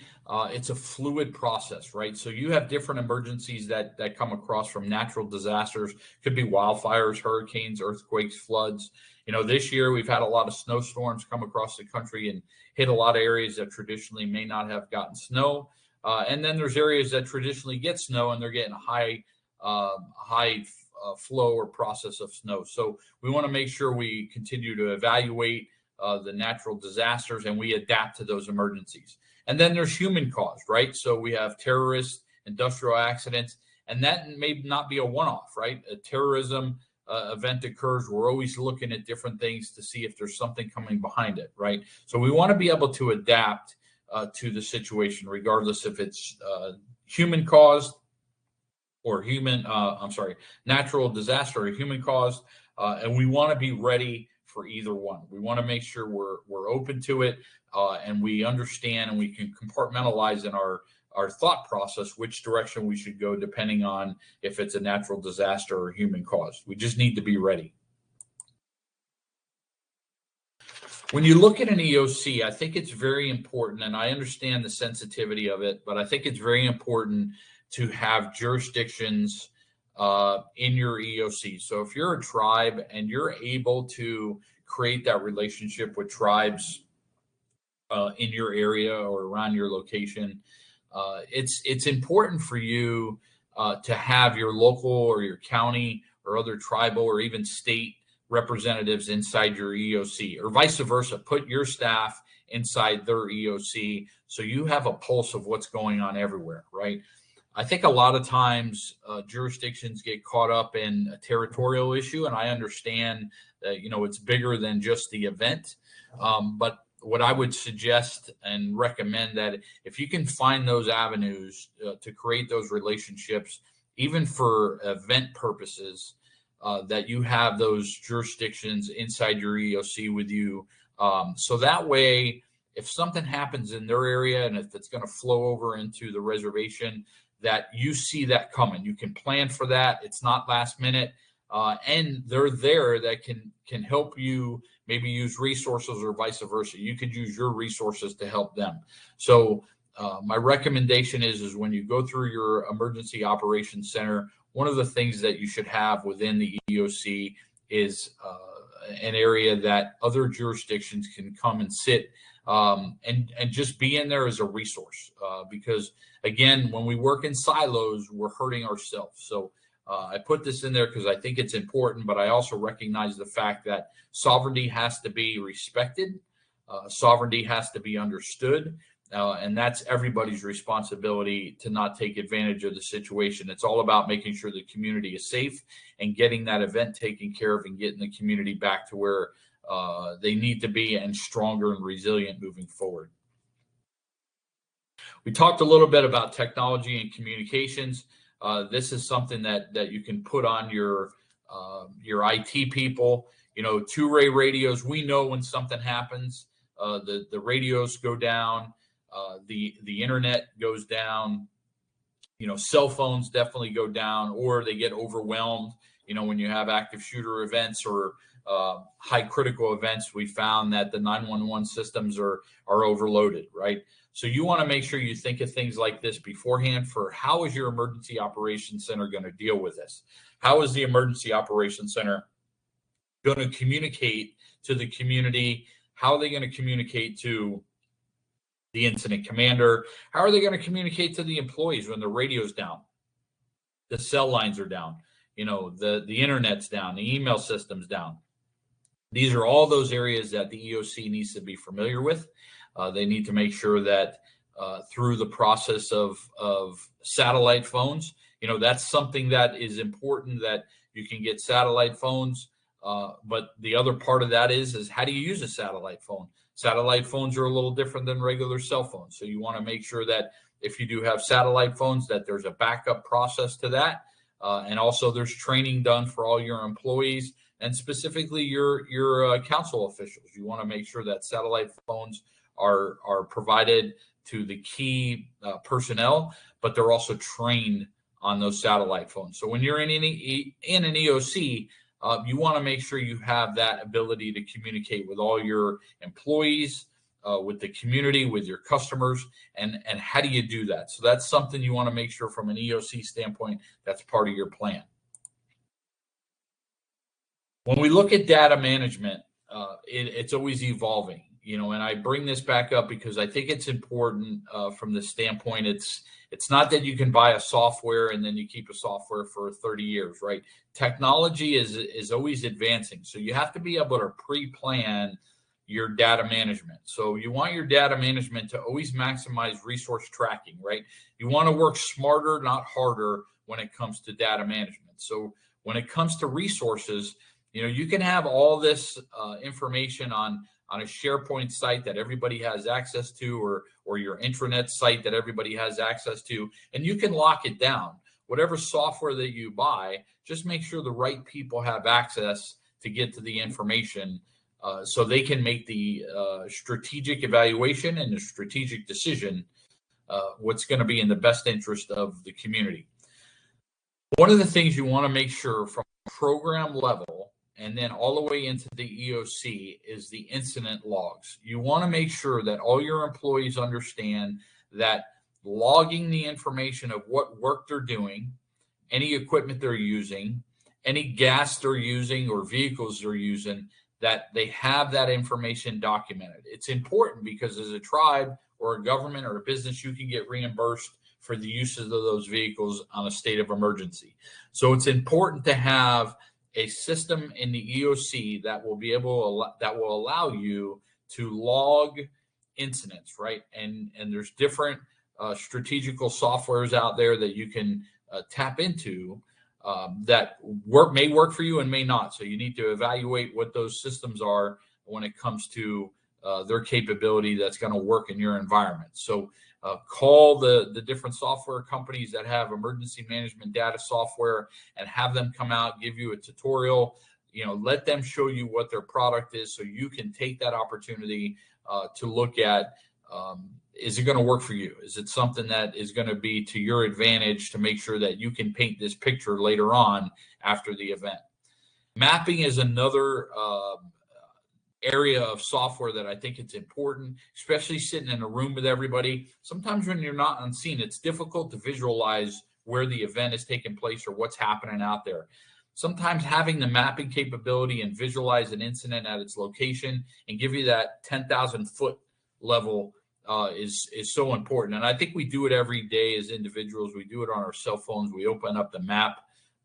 it's a fluid process, right? So you have different emergencies that come across from natural disasters. Could be wildfires, hurricanes, earthquakes, floods. This year we've had a lot of snowstorms come across the country and hit a lot of areas that traditionally may not have gotten snow. And then there's areas that traditionally get snow and they're getting high flow or process of snow. So we want to make sure we continue to evaluate the natural disasters and we adapt to those emergencies. And then there's human caused, right? So we have terrorists, industrial accidents, and that may not be a one-off, right? A terrorism event occurs. We're always looking at different things to see if there's something coming behind it, right? So we want to be able to adapt to the situation, regardless if it's human caused or natural disaster or human caused. And we want to be ready for either one. We want to make sure we're open to it and we understand and we can compartmentalize in our thought process which direction we should go depending on if it's a natural disaster or human caused. We just need to be ready. When you look at an EOC, I think it's very important, and I understand the sensitivity of it, but I think it's very important to have jurisdictions in your EOC. So if you're a tribe and you're able to create that relationship with tribes in your area or around your location, it's important for you to have your local or your county or other tribal or even state representatives inside your EOC, or vice versa. Put your staff inside their EOC so you have a pulse of what's going on everywhere, right? I think a lot of times jurisdictions get caught up in a territorial issue, and I understand that it's bigger than just the event. But what I would suggest and recommend that if you can find those avenues to create those relationships, even for event purposes, that you have those jurisdictions inside your EOC with you. So that way, if something happens in their area and if it's going to flow over into the reservation, that you see that coming. You can plan for that. It's not last minute. And they're there that can help you maybe use resources or vice versa. You could use your resources to help them. So my recommendation is when you go through your emergency operations center, one of the things that you should have within the EOC is an area that other jurisdictions can come and sit and just be in there as a resource. Because again, when we work in silos, we're hurting ourselves. So I put this in there because I think it's important, but I also recognize the fact that sovereignty has to be respected. Sovereignty has to be understood. And that's everybody's responsibility to not take advantage of the situation. It's all about making sure the community is safe and getting that event taken care of and getting the community back to where they need to be and stronger and resilient moving forward. We talked a little bit about technology and communications. This is something that you can put on your IT people. Two-way radios. We know when something happens, the radios go down. The internet goes down, cell phones definitely go down, or they get overwhelmed. When you have active shooter events or high critical events, we found that the 911 systems are overloaded, right? So you want to make sure you think of things like this beforehand for how is your emergency operations center going to deal with this? How is the emergency operations center going to communicate to the community? How are they going to communicate to the incident commander? How are they going to communicate to the employees when the radio's down, the cell lines are down, the internet's down, the email system's down? These are all those areas that the EOC needs to be familiar with. They need to make sure that through the process of satellite phones, that's something that is important, that you can get satellite phones. But the other part of that is how do you use a satellite phone? Satellite phones are a little different than regular cell phones. So you want to make sure that if you do have satellite phones, that there's a backup process to that. And also there's training done for all your employees and specifically your council officials. You want to make sure that satellite phones are provided to the key personnel, but they're also trained on those satellite phones. So when you're in an EOC, you want to make sure you have that ability to communicate with all your employees, with the community, with your customers, and how do you do that? So that's something you want to make sure from an EOC standpoint, that's part of your plan. When we look at data management, it's always evolving, and I bring this back up because I think it's important from the standpoint, it's not that you can buy a software and then you keep a software for 30 years, right? Technology is always advancing. So you have to be able to pre-plan your data management. So you want your data management to always maximize resource tracking, right? You want to work smarter, not harder when it comes to data management. So when it comes to resources, you can have all this information on a SharePoint site that everybody has access to, or your intranet site that everybody has access to, and you can lock it down. Whatever software that you buy, just make sure the right people have access to get to the information so they can make the strategic evaluation and the strategic decision what's going to be in the best interest of the community. One of the things you want to make sure from program level and then all the way into the EOC is the incident logs. You want to make sure that all your employees understand that logging the information of what work they're doing any equipment they're using, any gas they're using or vehicles they're using, that they have that information documented. It's important because as a tribe or a government or a business, you can get reimbursed for the uses of those vehicles on a state of emergency. So it's important to have a system in the EOC that will allow you to log incidents, right? And there's different strategical softwares out there that you can tap into that may work for you and may not. So you need to evaluate what those systems are when it comes to their capability that's going to work in your environment. So call the different software companies that have emergency management data software and have them come out, give you a tutorial. Let them show you what their product is so you can take that opportunity to look at, is it going to work for you? Is it something that is going to be to your advantage to make sure that you can paint this picture later on after the event? Mapping is another area of software that I think it's important, especially sitting in a room with everybody. Sometimes when you're not on scene, it's difficult to visualize where the event is taking place or what's happening out there. Sometimes having the mapping capability and visualize an incident at its location and give you that 10,000 foot level is so important. And I think we do it every day as individuals. We do it on our cell phones. We open up the map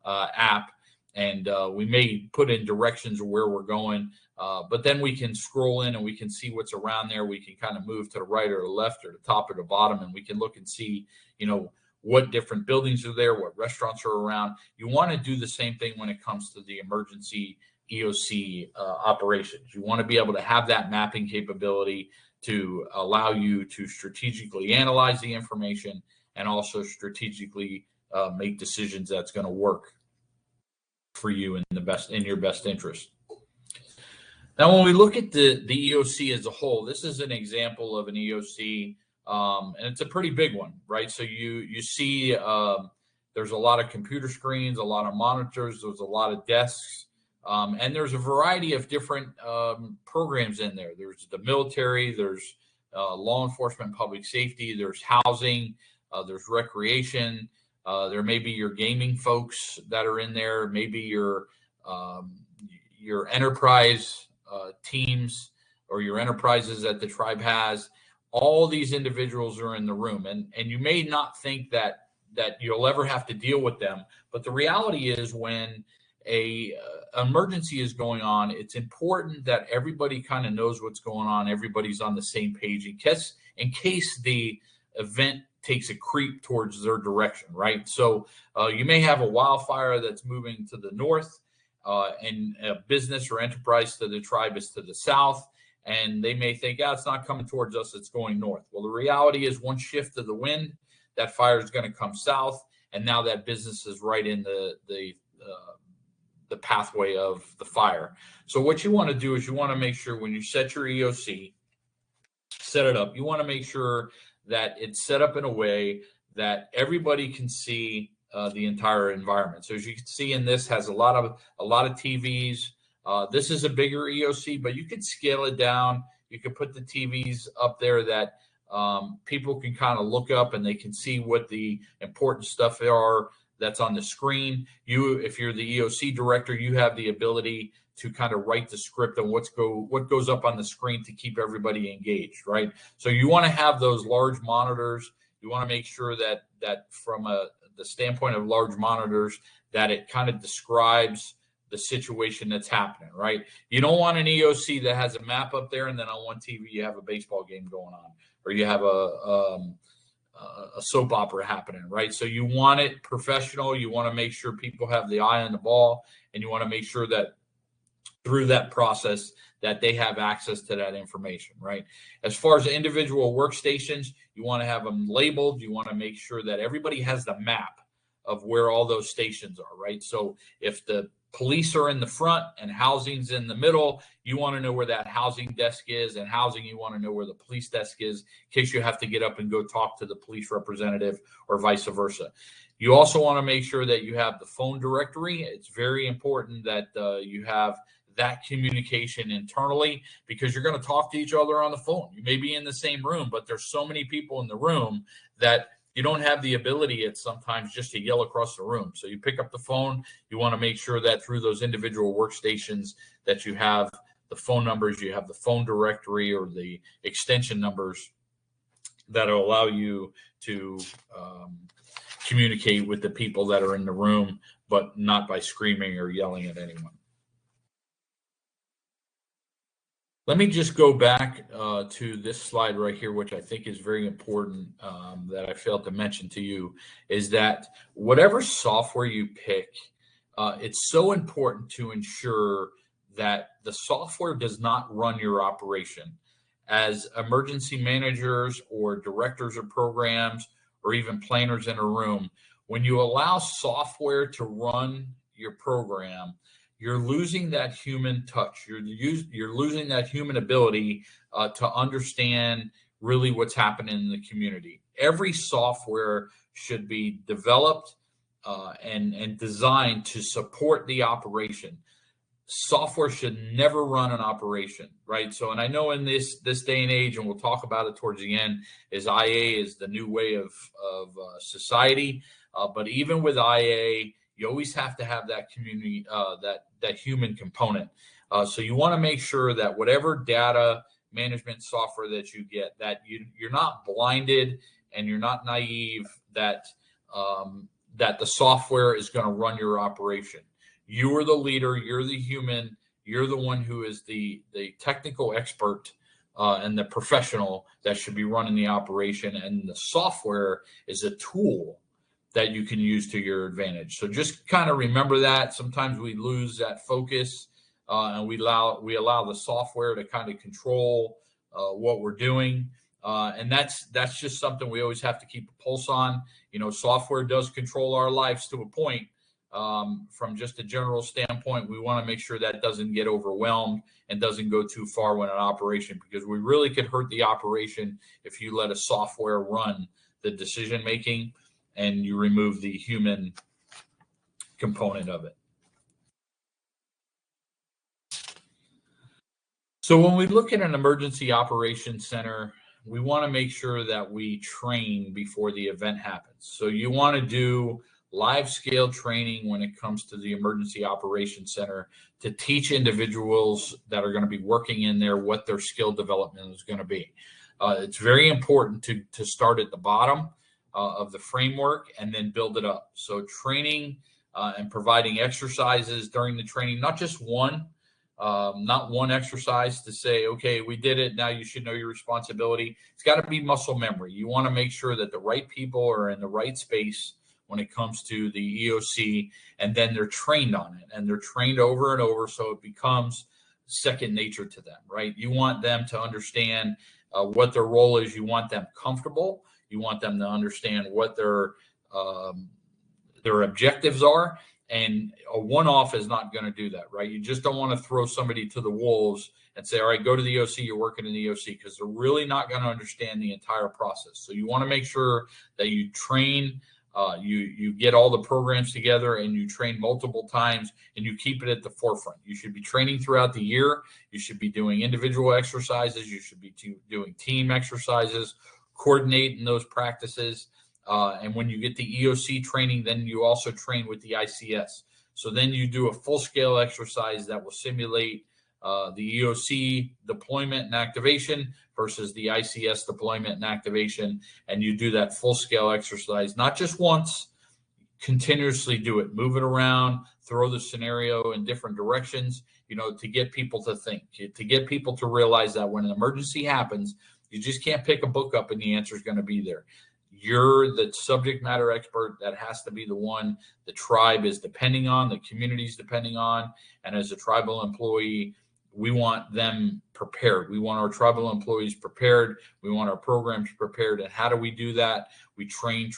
app and we may put in directions of where we're going, but then we can scroll in and we can see what's around there. We can kind of move to the right or the left or the top or the bottom, and we can look and see, what different buildings are there, what restaurants are around. You want to do the same thing when it comes to the emergency EOC operations. You want to be able to have that mapping capability to allow you to strategically analyze the information and also strategically make decisions that's going to work for you in your best interest. Now, when we look at the EOC as a whole, this is an example of an EOC, and it's a pretty big one, right? So you see there's a lot of computer screens, a lot of monitors, there's a lot of desks, and there's a variety of different programs in there. There's the military, there's law enforcement, public safety, there's housing, there's recreation, there may be your gaming folks that are in there, maybe your enterprise teams or your enterprises that the tribe has. All these individuals are in the room, and you may not think that you'll ever have to deal with them, but the reality is when a emergency is going on, it's important that everybody kind of knows what's going on. Everybody's on the same page in case the event takes a creep towards their direction, right? So you may have a wildfire that's moving to the north, and a business or enterprise to the tribe is to the south, and they may think, it's not coming towards us, it's going north. Well, the reality is one shift of the wind, that fire is going to come south, and now that business is right in the pathway of the fire. So what you want to do is you want to make sure when you set your EOC, set it up, you want to make sure that it's set up in a way that everybody can see the entire environment. So as you can see in this, has a lot of TVs. This is a bigger EOC, but you could scale it down. You could put the TVs up there that people can kind of look up and they can see what the important stuff are that's on the screen. If you're the EOC director, you have the ability to kind of write the script on what goes up on the screen to keep everybody engaged, right? So you want to have those large monitors. You want to make sure that from the standpoint of large monitors, that it kind of describes the situation that's happening, right? You don't want an EOC that has a map up there and then on one TV you have a baseball game going on, or you have a soap opera happening, right? So you want it professional. You want to make sure people have the eye on the ball, and you want to make sure that through that process that they have access to that information, right? As far as individual workstations, you want to have them labeled. You want to make sure that everybody has the map of where all those stations are, right? So if the police are in the front and housing's in the middle, you want to know where that housing desk is, and housing, you want to know where the police desk is in case you have to get up and go talk to the police representative or vice versa. You also want to make sure that you have the phone directory. It's very important that you have that communication internally, because you're going to talk to each other on the phone. You may be in the same room, but there's so many people in the room that you don't have the ability at sometimes just to yell across the room. So you pick up the phone. You want to make sure that through those individual workstations that you have the phone numbers, you have the phone directory or the extension numbers that'll allow you to communicate with the people that are in the room, but not by screaming or yelling at anyone. Let me just go back to this slide right here, which I think is very important that I failed to mention to you, is that whatever software you pick, it's so important to ensure that the software does not run your operation. As emergency managers or directors of programs or even planners in a room, when you allow software to run your program, you're losing that human touch. You're losing that human ability to understand really what's happening in the community. Every software should be developed and designed to support the operation. Software should never run an operation, right? So, and I know in this day and age, and we'll talk about it towards the end, is IA is the new way of society. But even with IA, you always have to have that community, that human component. So you want to make sure that whatever data management software that you get, that you're not blinded and you're not naive that that the software is going to run your operation. You are the leader. You're the human. You're the one who is the technical expert and the professional that should be running the operation. And the software is a tool that you can use to your advantage. So just kind of remember that. Sometimes we lose that focus and we allow the software to kind of control what we're doing. And that's just something we always have to keep a pulse on. You know, software does control our lives to a point. From just a general standpoint, we want to make sure that doesn't get overwhelmed and doesn't go too far when an operation, because we really could hurt the operation if you let a software run the decision making and you remove the human component of it. So when we look at an emergency operations center, we want to make sure that we train before the event happens. So you want to do live scale training when it comes to the emergency operations center to teach individuals that are going to be working in there what their skill development is going to be. It's very important to start at the bottom of the framework and then build it up. So training and providing exercises during the training, not just not one exercise to say, okay, we did it, now you should know your responsibility. It's got to be muscle memory. You want to make sure that the right people are in the right space when it comes to the EOC, and then they're trained on it, and they're trained over and over, so it becomes second nature to them, right? You want them to understand what their role is. You want them comfortable. You want them to understand what their objectives are, and a one-off is not going to do that, right? You just don't want to throw somebody to the wolves and say, all right, go to the EOC, you're working in the EOC, because they're really not going to understand the entire process. So you want to make sure that you train, you get all the programs together and you train multiple times and you keep it at the forefront. You should be training throughout the year. You should be doing individual exercises. You should be doing team exercises, coordinating those practices. And when you get the EOC training, then you also train with the ICS. So then you do a full-scale exercise that will simulate the EOC deployment and activation versus the ICS deployment and activation. And you do that full-scale exercise, not just once, continuously do it. Move it around, throw the scenario in different directions, you know, to get people to think, to get people to realize that when an emergency happens, you just can't pick a book up and the answer is going to be there. You're the subject matter expert. That has to be the one the tribe is depending on, the community is depending on. And as a tribal employee, we want them prepared. We want our tribal employees prepared. We want our programs prepared. And how do we do that? We train.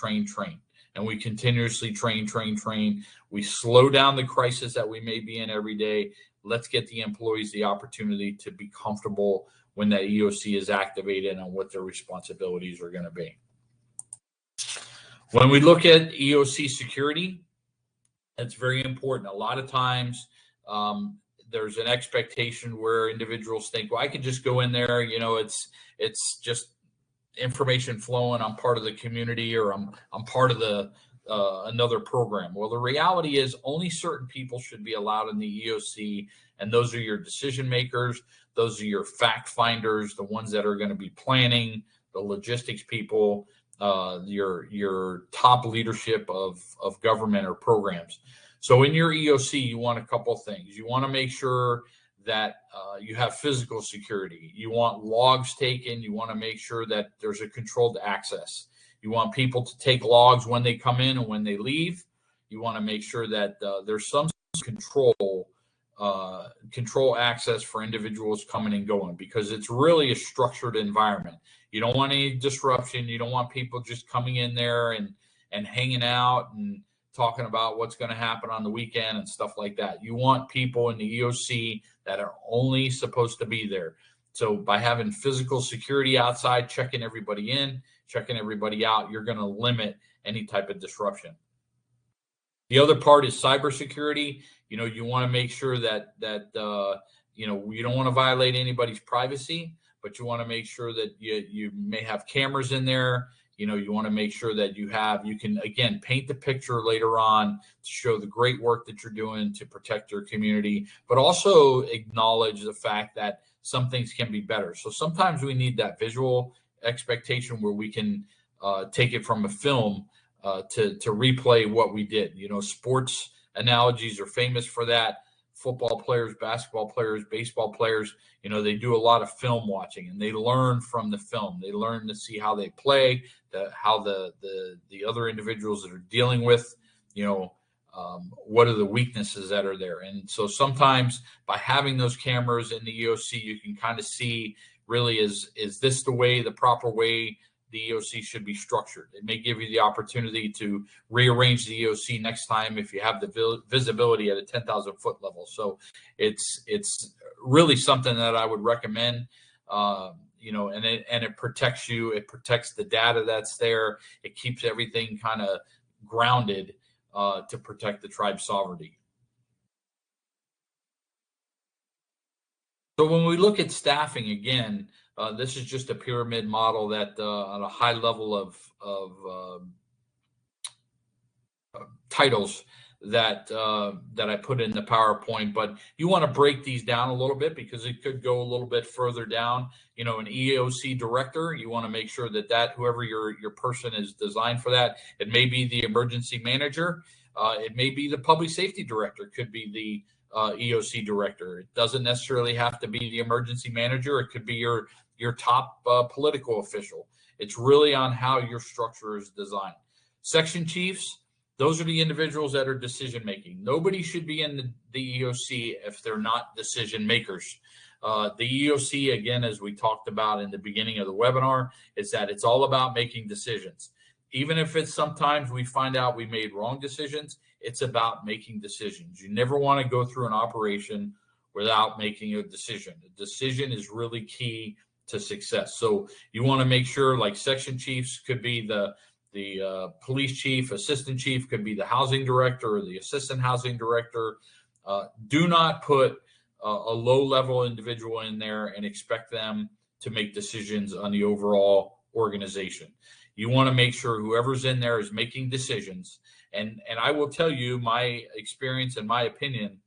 And we continuously train. We slow down the crisis that we may be in every day. Let's get the employees the opportunity to be comfortable when that EOC is activated and what their responsibilities are going to be. When we look at EOC security, it's very important. A lot of times there's an expectation where individuals think, well, I could just go in there, you know, it's just information flowing. I'm part of the community, or I'm part of the another program. Well, the reality is only certain people should be allowed in the EOC, and those are your decision makers. Those are your fact finders, the ones that are going to be planning, the logistics people, your top leadership of government or programs. So in your EOC, you want a couple of things. You want to make sure that you have physical security. You want logs taken. You want to make sure that there's a controlled access. You want people to take logs when they come in and when they leave. You want to make sure that there's some control access for individuals coming and going, because it's really a structured environment. You don't want any disruption. You don't want people just coming in there and hanging out and talking about what's going to happen on the weekend and stuff like that. You want people in the EOC that are only supposed to be there. So by having physical security outside, checking everybody in, checking everybody out, you're going to limit any type of disruption. The other part is cybersecurity. You know, you want to make sure that you know, you don't want to violate anybody's privacy, but you want to make sure that you may have cameras in there. You know, you want to make sure that you can, again, paint the picture later on to show the great work that you're doing to protect your community, but also acknowledge the fact that some things can be better. So sometimes we need that visual expectation where we can take it from a film to replay what we did. You know, sports analogies are famous for that. Football players, basketball players, baseball players, you know, they do a lot of film watching, and they learn from the film. They learn to see how they play, how the other individuals that are dealing with, you know, what are the weaknesses that are there. And so sometimes by having those cameras in the EOC, you can kind of see really, is this the proper way the EOC should be structured. It may give you the opportunity to rearrange the EOC next time if you have the visibility at a 10,000 foot level. So it's really something that I would recommend, you know, and it protects you. It protects the data that's there. It keeps everything kind of grounded to protect the tribe's sovereignty. So when we look at staffing, again, this is just a pyramid model that on a high level of titles that I put in the PowerPoint, but you want to break these down a little bit because it could go a little bit further down. You know, an EOC director, you want to make sure that whoever your person is designed for that, it may be the emergency manager, it may be the public safety director, it could be the EOC director. It doesn't necessarily have to be the emergency manager. It could be your top political official. It's really on how your structure is designed. Section chiefs, those are the individuals that are decision making. Nobody should be in the EOC if they're not decision makers. The EOC, again, as we talked about in the beginning of the webinar, is that it's all about making decisions. Even if it's sometimes we find out we made wrong decisions, it's about making decisions. You never want to go through an operation without making a decision. A decision is really key to success. So you want to make sure, like section chiefs could be the police chief, assistant chief could be the housing director or the assistant housing director. Do not put a low-level individual in there and expect them to make decisions on the overall organization. You want to make sure whoever's in there is making decisions. And I will tell you, my experience and my opinion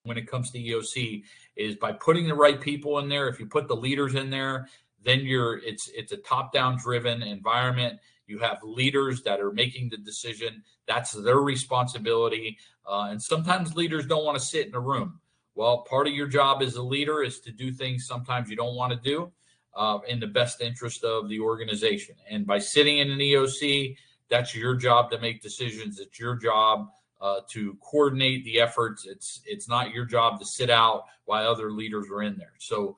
when it comes to EOC is by putting the right people in there. If you put the leaders in there, then it's a top-down driven environment. You have leaders that are making the decision. That's their responsibility. And sometimes leaders don't want to sit in a room. Well, part of your job as a leader is to do things sometimes you don't want to do in the best interest of the organization. And by sitting in an EOC, that's your job to make decisions. It's your job to coordinate the efforts. It's not your job to sit out while other leaders are in there. So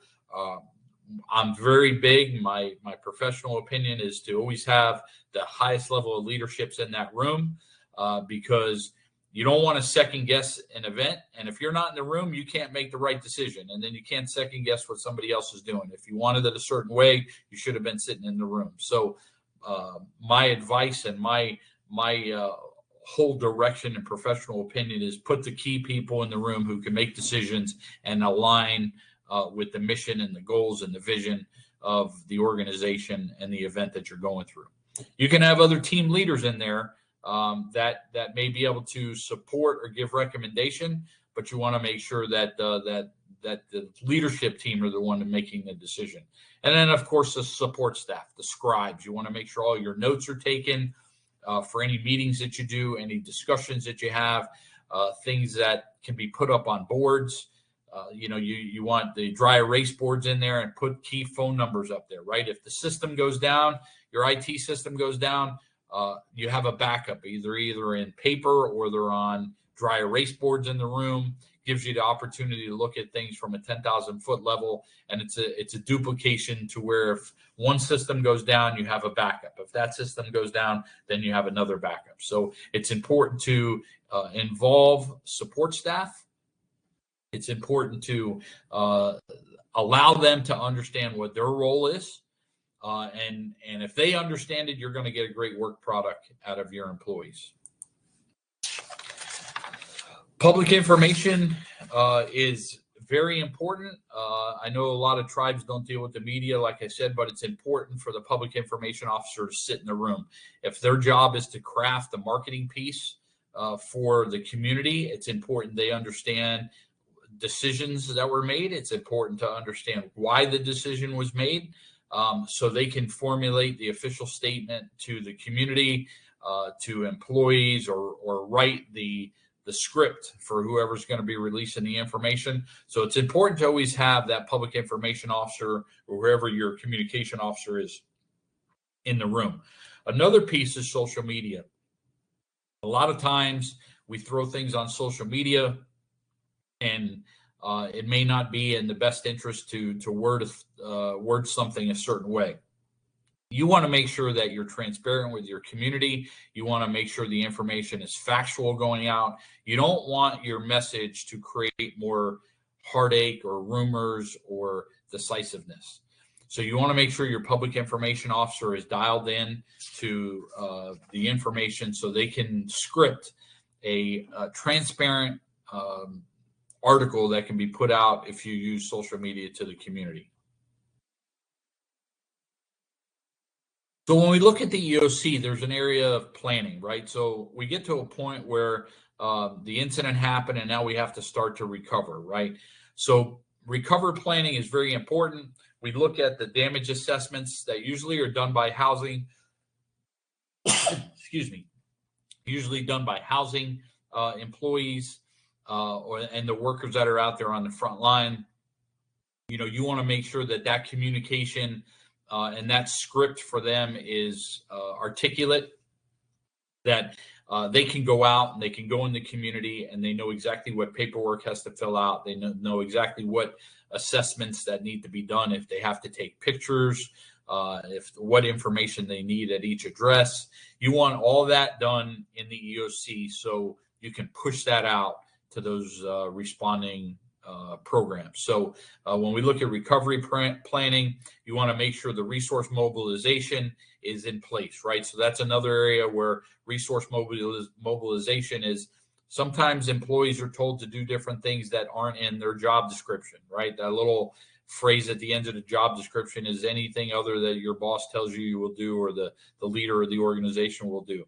I'm very big. My professional opinion is to always have the highest level of leaderships in that room because you don't want to second guess an event. And if you're not in the room, you can't make the right decision. And then you can't second guess what somebody else is doing. If you wanted it a certain way, you should have been sitting in the room. So my advice and my whole direction and professional opinion is put the key people in the room who can make decisions and align with the mission and the goals and the vision of the organization and the event that you're going through. You can have other team leaders in there that may be able to support or give recommendation, but you want to make sure that that the leadership team are the one making the decision. And then, of course, the support staff, the scribes. You want to make sure all your notes are taken for any meetings that you do, any discussions that you have, things that can be put up on boards. You want the dry erase boards in there and put key phone numbers up there, right? If the system goes down, your IT system goes down, you have a backup, either in paper or they're on dry erase boards in the room. Gives you the opportunity to look at things from a 10,000-foot level, and it's a duplication to where if one system goes down, you have a backup. If that system goes down, then you have another backup. So it's important to involve support staff. It's important to allow them to understand what their role is, and if they understand it, you're going to get a great work product out of your employees. Public information is very important. I know a lot of tribes don't deal with the media, like I said, but it's important for the public information officer to sit in the room. If their job is to craft the marketing piece for the community, it's important they understand decisions that were made. It's important to understand why the decision was made, so they can formulate the official statement to the community, to employees, or write the script for whoever's going to be releasing the information. So it's important to always have that public information officer or whoever your communication officer is in the room. Another piece is social media. A lot of times we throw things on social media, and it may not be in the best interest to word something a certain way. You want to make sure that you're transparent with your community. You want to make sure the information is factual going out. You don't want your message to create more heartache or rumors or decisiveness. So you want to make sure your public information officer is dialed in to the information so they can script a transparent article that can be put out if you use social media to the community. So when we look at the EOC, there's an area of planning, right? So we get to a point where the incident happened and now we have to start to recover, right? So recovery planning is very important. We look at the damage assessments that usually are done by housing, excuse me, usually done by housing employees and the workers that are out there on the front line. You want to make sure that communication and that script for them is articulate, that they can go out and they can go in the community and they know exactly what paperwork has to fill out. They know exactly what assessments that need to be done, if they have to take pictures, what information they need at each address. You want all that done in the EOC so you can push that out to those responding programs. So when we look at recovery planning, you want to make sure the resource mobilization is in place, right? So that's another area where resource mobilization is sometimes employees are told to do different things that aren't in their job description, right? That little phrase at the end of the job description is anything other that your boss tells you will do or the leader of the organization will do.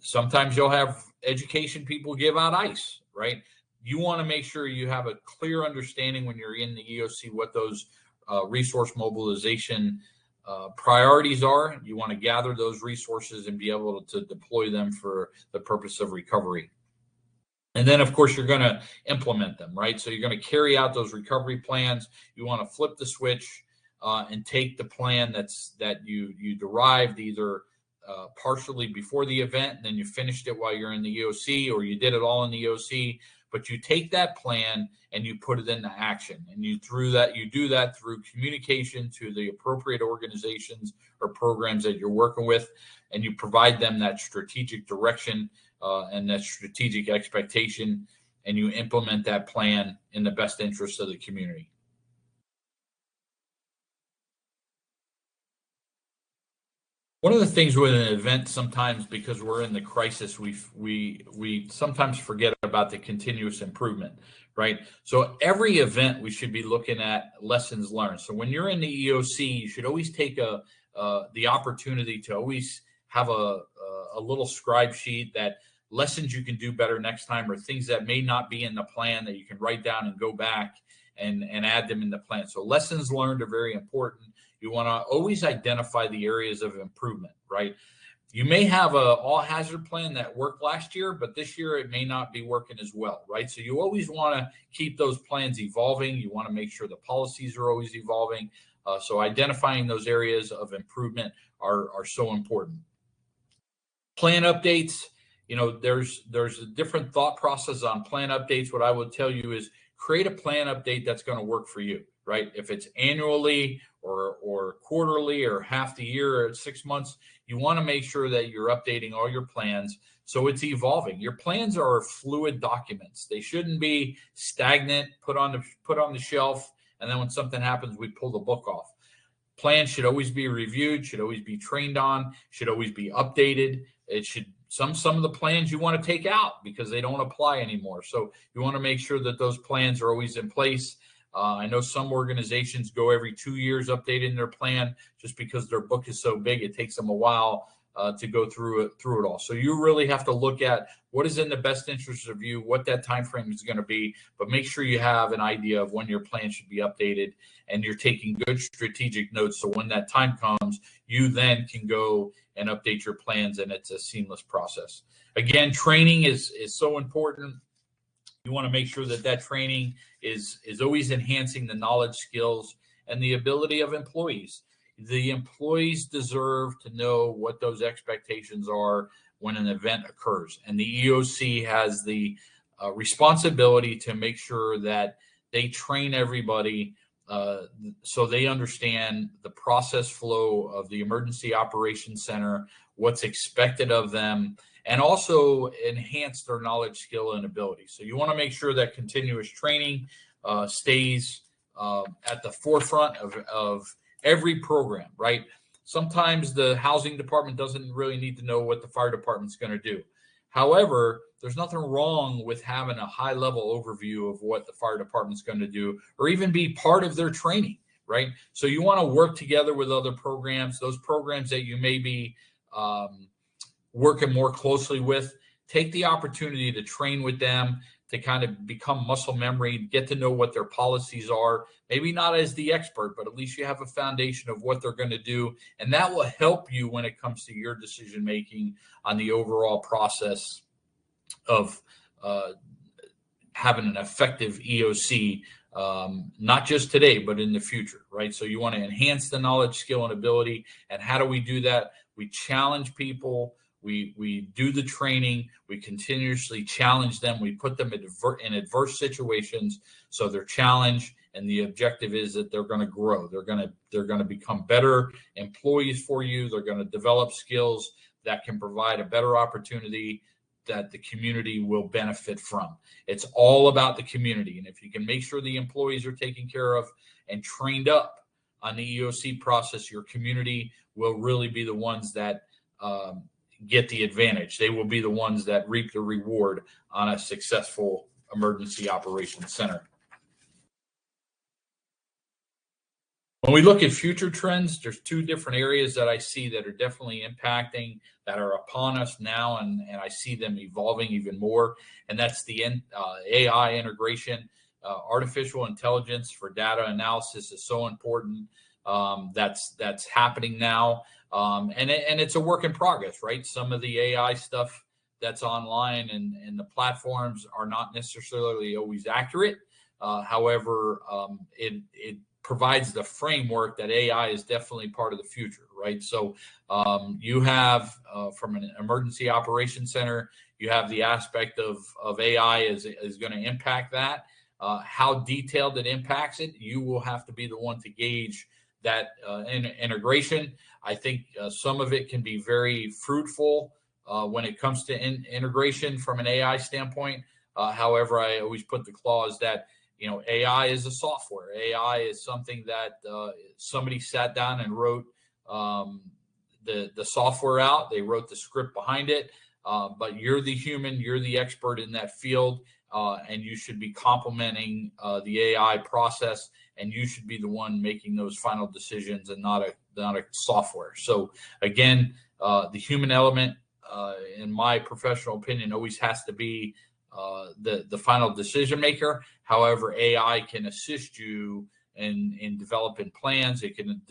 Sometimes you'll have education people give out ice, right? You want to make sure you have a clear understanding when you're in the EOC what those resource mobilization priorities are. You want to gather those resources and be able to deploy them for the purpose of recovery. And then, of course, you're going to implement them, right? So you're going to carry out those recovery plans. You want to flip the switch and take the plan that you derived either partially before the event, and then you finished it while you're in the EOC, or you did it all in the EOC. But you take that plan and you put it into action, and you do that through communication to the appropriate organizations or programs that you're working with, and you provide them that strategic direction and that strategic expectation, and you implement that plan in the best interest of the community. One of the things with an event sometimes, because we're in the crisis, we sometimes forget about the continuous improvement, right? So every event we should be looking at lessons learned. So when you're in the EOC, you should always take the opportunity to always have a little scribe sheet that lessons you can do better next time, or things that may not be in the plan that you can write down and go back and add them in the plan. So lessons learned are very important. You want to always identify the areas of improvement, right? You may have a all hazard plan that worked last year, but this year it may not be working as well, right? So you always want to keep those plans evolving. You want to make sure the policies are always evolving. So identifying those areas of improvement are so important. Plan updates, there's a different thought process on plan updates. What I would tell you is create a plan update that's going to work for you, right? If it's annually or quarterly or half the year or 6 months, you want to make sure that you're updating all your plans so it's evolving. Your plans are fluid documents. They shouldn't be stagnant, put on the shelf, and then when something happens, we pull the book off. Plans should always be reviewed, should always be trained on, should always be updated. It should some of the plans you want to take out because they don't apply anymore. So you want to make sure that those plans are always in place. I know some organizations go every 2 years updating their plan just because their book is so big. It takes them a while to go through it all. So you really have to look at what is in the best interest of you, what that time frame is going to be, but make sure you have an idea of when your plan should be updated and you're taking good strategic notes. So when that time comes, you then can go and update your plans and it's a seamless process. Again, training is so important. You want to make sure that training is always enhancing the knowledge, skills, and the ability of employees. The employees deserve to know what those expectations are when an event occurs. And the EOC has the responsibility to make sure that they train everybody so they understand the process flow of the Emergency Operations Center, what's expected of them, and also enhance their knowledge, skill, and ability. So you want to make sure that continuous training stays at the forefront of every program, right? Sometimes the housing department doesn't really need to know what the fire department's going to do. However, there's nothing wrong with having a high-level overview of what the fire department's going to do, or even be part of their training, right? So you want to work together with other programs, those programs that you may be working more closely with. Take the opportunity to train with them, to kind of become muscle memory, get to know what their policies are. Maybe not as the expert, but at least you have a foundation of what they're going to do. And that will help you when it comes to your decision making on the overall process of having an effective EOC, not just today, but in the future, right? So you want to enhance the knowledge, skill, and ability. And how do we do that? We challenge people. We do the training. We continuously challenge them. We put them in adverse situations, so they're challenged. And the objective is that they're going to grow. They're going to become better employees for you. They're going to develop skills that can provide a better opportunity that the community will benefit from. It's all about the community. And if you can make sure the employees are taken care of and trained up on the EOC process, your community will really be the ones that get the advantage. They will be the ones that reap the reward on a successful emergency operations center. When we look at future trends, there's two different areas that I see that are definitely impacting, that are upon us now, and I see them evolving even more. And that's the AI integration. Artificial intelligence for data analysis is so important. That's happening now. And it's a work in progress, right? Some of the AI stuff that's online and the platforms are not necessarily always accurate. However, it provides the framework that AI is definitely part of the future, right? So you have from an emergency operations center, you have the aspect of AI is going to impact that. How detailed it impacts it, you will have to be the one to gauge that integration. I think some of it can be very fruitful when it comes to integration from an AI standpoint. However, I always put the clause that AI is a software. AI is something that somebody sat down and wrote the software out. They wrote the script behind it, but you're the human, you're the expert in that field, and you should be complementing the AI process, and you should be the one making those final decisions and not a software. So again, the human element, in my professional opinion, always has to be the final decision maker. However, AI can assist you in developing plans. It can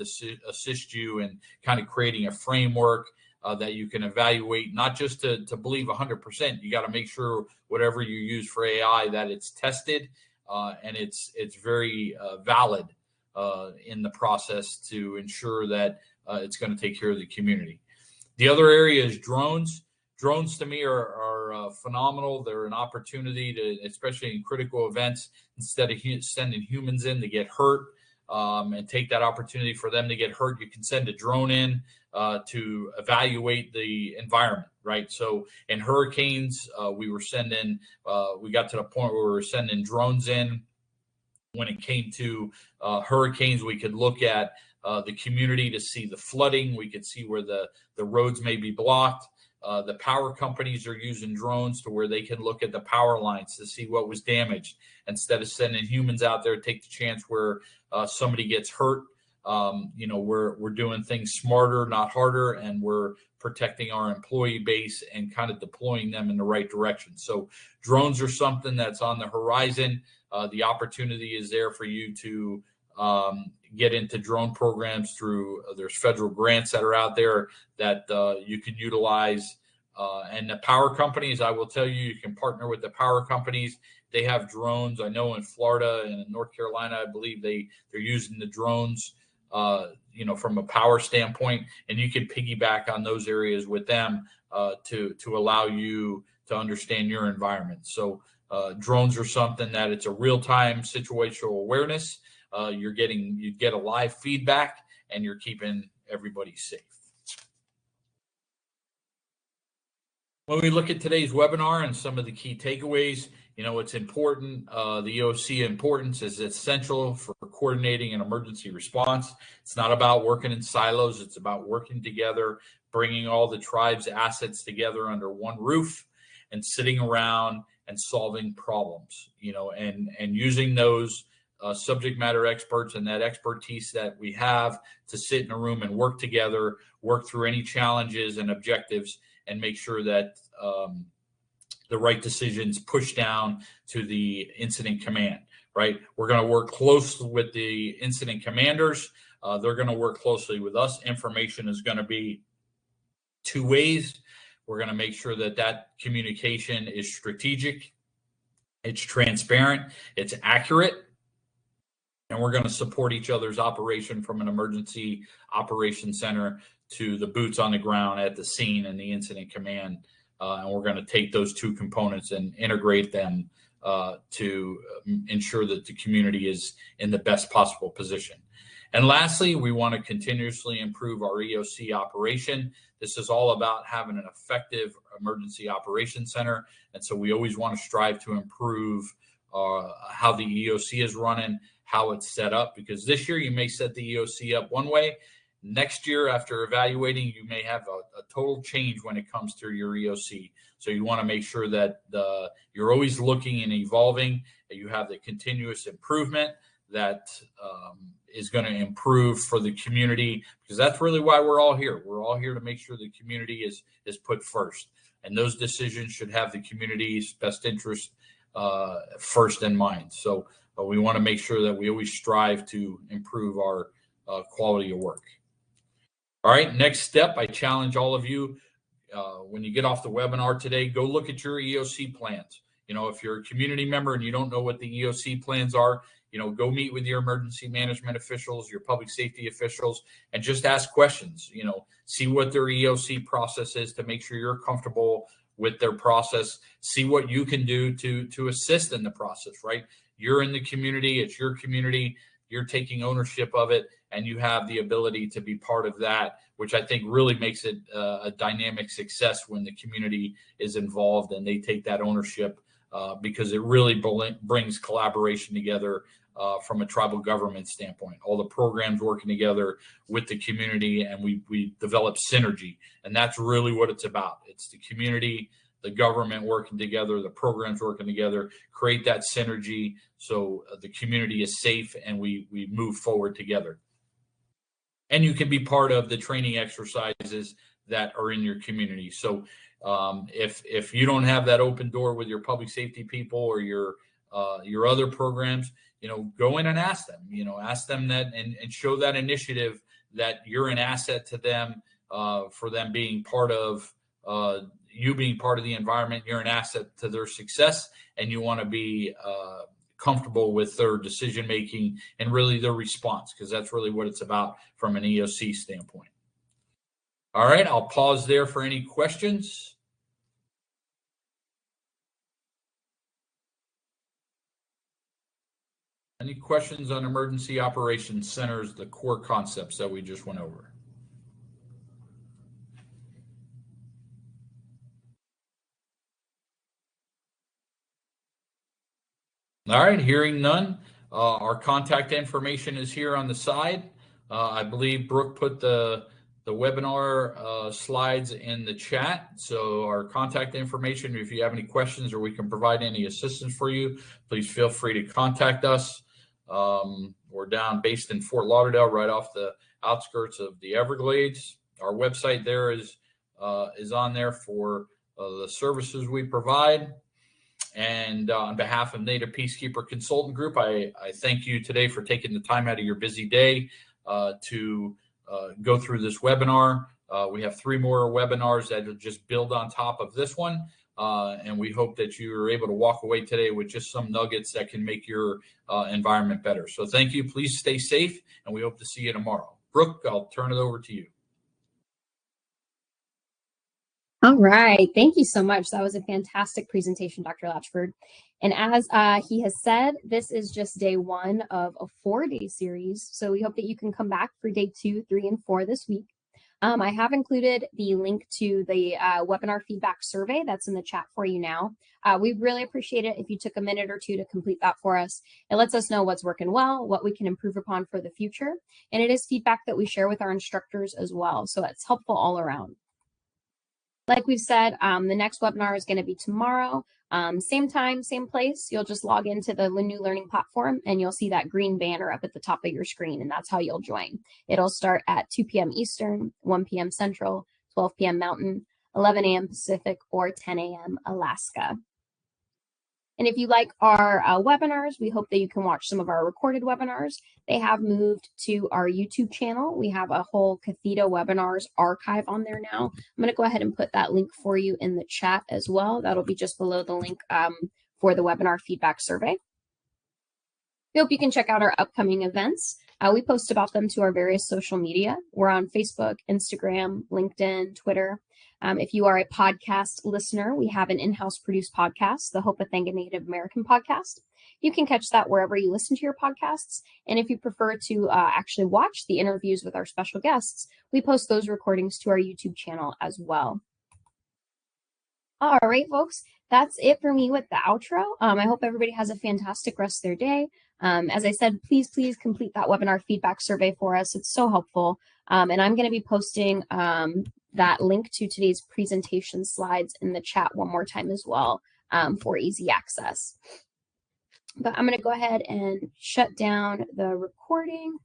assist you in kind of creating a framework that you can evaluate, not just to believe 100%. You got to make sure whatever you use for AI, that it's tested and it's very valid in the process to ensure that it's going to take care of the community. The other area is drones. Drones to me are phenomenal. They're an opportunity to, especially in critical events, instead of sending humans in to get hurt and take that opportunity for them to get hurt, you can send a drone in to evaluate the environment, right? So in hurricanes, we got to the point where we were sending drones in. When it came to hurricanes, we could look at the community to see the flooding. We could see where the roads may be blocked. The power companies are using drones to where they can look at the power lines to see what was damaged. Instead of sending humans out there, take the chance where somebody gets hurt. We're doing things smarter, not harder, and we're protecting our employee base and kind of deploying them in the right direction. So drones are something that's on the horizon. The opportunity is there for you to get into drone programs through there's federal grants that are out there that you can utilize. And the power companies, I will tell you, you can partner with the power companies. They have drones. I know in Florida and in North Carolina, I believe they're using the drones, from a power standpoint, and you can piggyback on those areas with them to allow you to understand your environment. So drones are something that it's a real-time situational awareness. You get a live feedback, and you're keeping everybody safe. When we look at today's webinar and some of the key takeaways, it's important. The EOC importance is essential for coordinating an emergency response. It's not about working in silos. It's about working together, bringing all the tribe's assets together under one roof and sitting around and solving problems, and using those subject matter experts and that expertise that we have to sit in a room and work together, work through any challenges and objectives, and make sure that the right decisions push down to the incident command, right? We're going to work closely with the incident commanders. They're going to work closely with us. Information is going to be two ways. We're going to make sure that communication is strategic, it's transparent, it's accurate, and we're going to support each other's operation from an emergency operations center to the boots on the ground at the scene and the incident command. And we're going to take those two components and integrate them to ensure that the community is in the best possible position. And lastly, we want to continuously improve our EOC operation. This is all about having an effective emergency operations center. And so we always want to strive to improve how the EOC is running, how it's set up, because this year you may set the EOC up one way. Next year, after evaluating, you may have a total change when it comes to your EOC. So you want to make sure that you're always looking and evolving, that you have the continuous improvement that is going to improve for the community, because that's really why we're all here. We're all here to make sure the community is put first. And those decisions should have the community's best interest first in mind. So we want to make sure that we always strive to improve our quality of work. All right, next step, I challenge all of you, when you get off the webinar today, go look at your EOC plans. If you're a community member and you don't know what the EOC plans are, go meet with your emergency management officials, your public safety officials, and just ask questions. See what their EOC process is to make sure you're comfortable with their process. See what you can do to assist in the process, right? You're in the community, it's your community, you're taking ownership of it, and you have the ability to be part of that, which I think really makes it a dynamic success when the community is involved and they take that ownership, because it really brings collaboration together from a tribal government standpoint. All the programs working together with the community, and we develop synergy. And that's really what it's about. It's the community, the government working together, the programs working together, create that synergy so the community is safe and we move forward together. And you can be part of the training exercises that are in your community. So if you don't have that open door with your public safety people or your other programs, go in and ask them, ask them that and show that initiative that you're an asset to them, for them being part of you being part of the environment. You're an asset to their success, and you want to be comfortable with their decision making and really their response, because that's really what it's about from an EOC standpoint. All right, I'll pause there for any questions. Any questions on emergency operations centers, the core concepts that we just went over? All right, hearing none, our contact information is here on the side. I believe Brooke put the webinar slides in the chat. So our contact information, if you have any questions or we can provide any assistance for you, please feel free to contact us. We're based in Fort Lauderdale, right off the outskirts of the Everglades. Our website there is on there for the services we provide. And on behalf of Native Peacekeeper Consultant Group, I thank you today for taking the time out of your busy day to go through this webinar. We have 3 more webinars that will just build on top of this one. And we hope that you are able to walk away today with just some nuggets that can make your environment better. So thank you. Please stay safe, and we hope to see you tomorrow. Brooke, I'll turn it over to you. All right. Thank you so much. That was a fantastic presentation, Dr. Latchford. And as he has said, this is just day 1 of a 4-day series. So we hope that you can come back for day 2, 3, and 4 this week. I have included the link to the webinar feedback survey that's in the chat for you now. We'd really appreciate it if you took a minute or 2 to complete that for us. It lets us know what's working well, what we can improve upon for the future. And it is feedback that we share with our instructors as well. So it's helpful all around. Like we've said, the next webinar is going to be tomorrow, same time, same place. You'll just log into the new learning platform and you'll see that green banner up at the top of your screen, and that's how you'll join. It'll start at 2 p.m. Eastern, 1 p.m. Central, 12 p.m. Mountain, 11 a.m. Pacific, or 10 a.m. Alaska. And if you like our webinars, we hope that you can watch some of our recorded webinars. They have moved to our YouTube channel. We have a whole Cathedra webinars archive on there now. I'm going to go ahead and put that link for you in the chat as well. That'll be just below the link for the webinar feedback survey. We hope you can check out our upcoming events. We post about them to our various social media. We're on Facebook, Instagram, LinkedIn, Twitter. If you are a podcast listener, we have an in-house produced podcast, the Hopathanga Native American podcast. You can catch that wherever you listen to your podcasts. And if you prefer to actually watch the interviews with our special guests, we post those recordings to our YouTube channel as well. All right, folks, that's it for me with the outro. I hope everybody has a fantastic rest of their day. As I said, please complete that webinar feedback survey for us. It's so helpful. And I'm going to be posting that link to today's presentation slides in the chat one more time as well for easy access. But I'm going to go ahead and shut down the recording.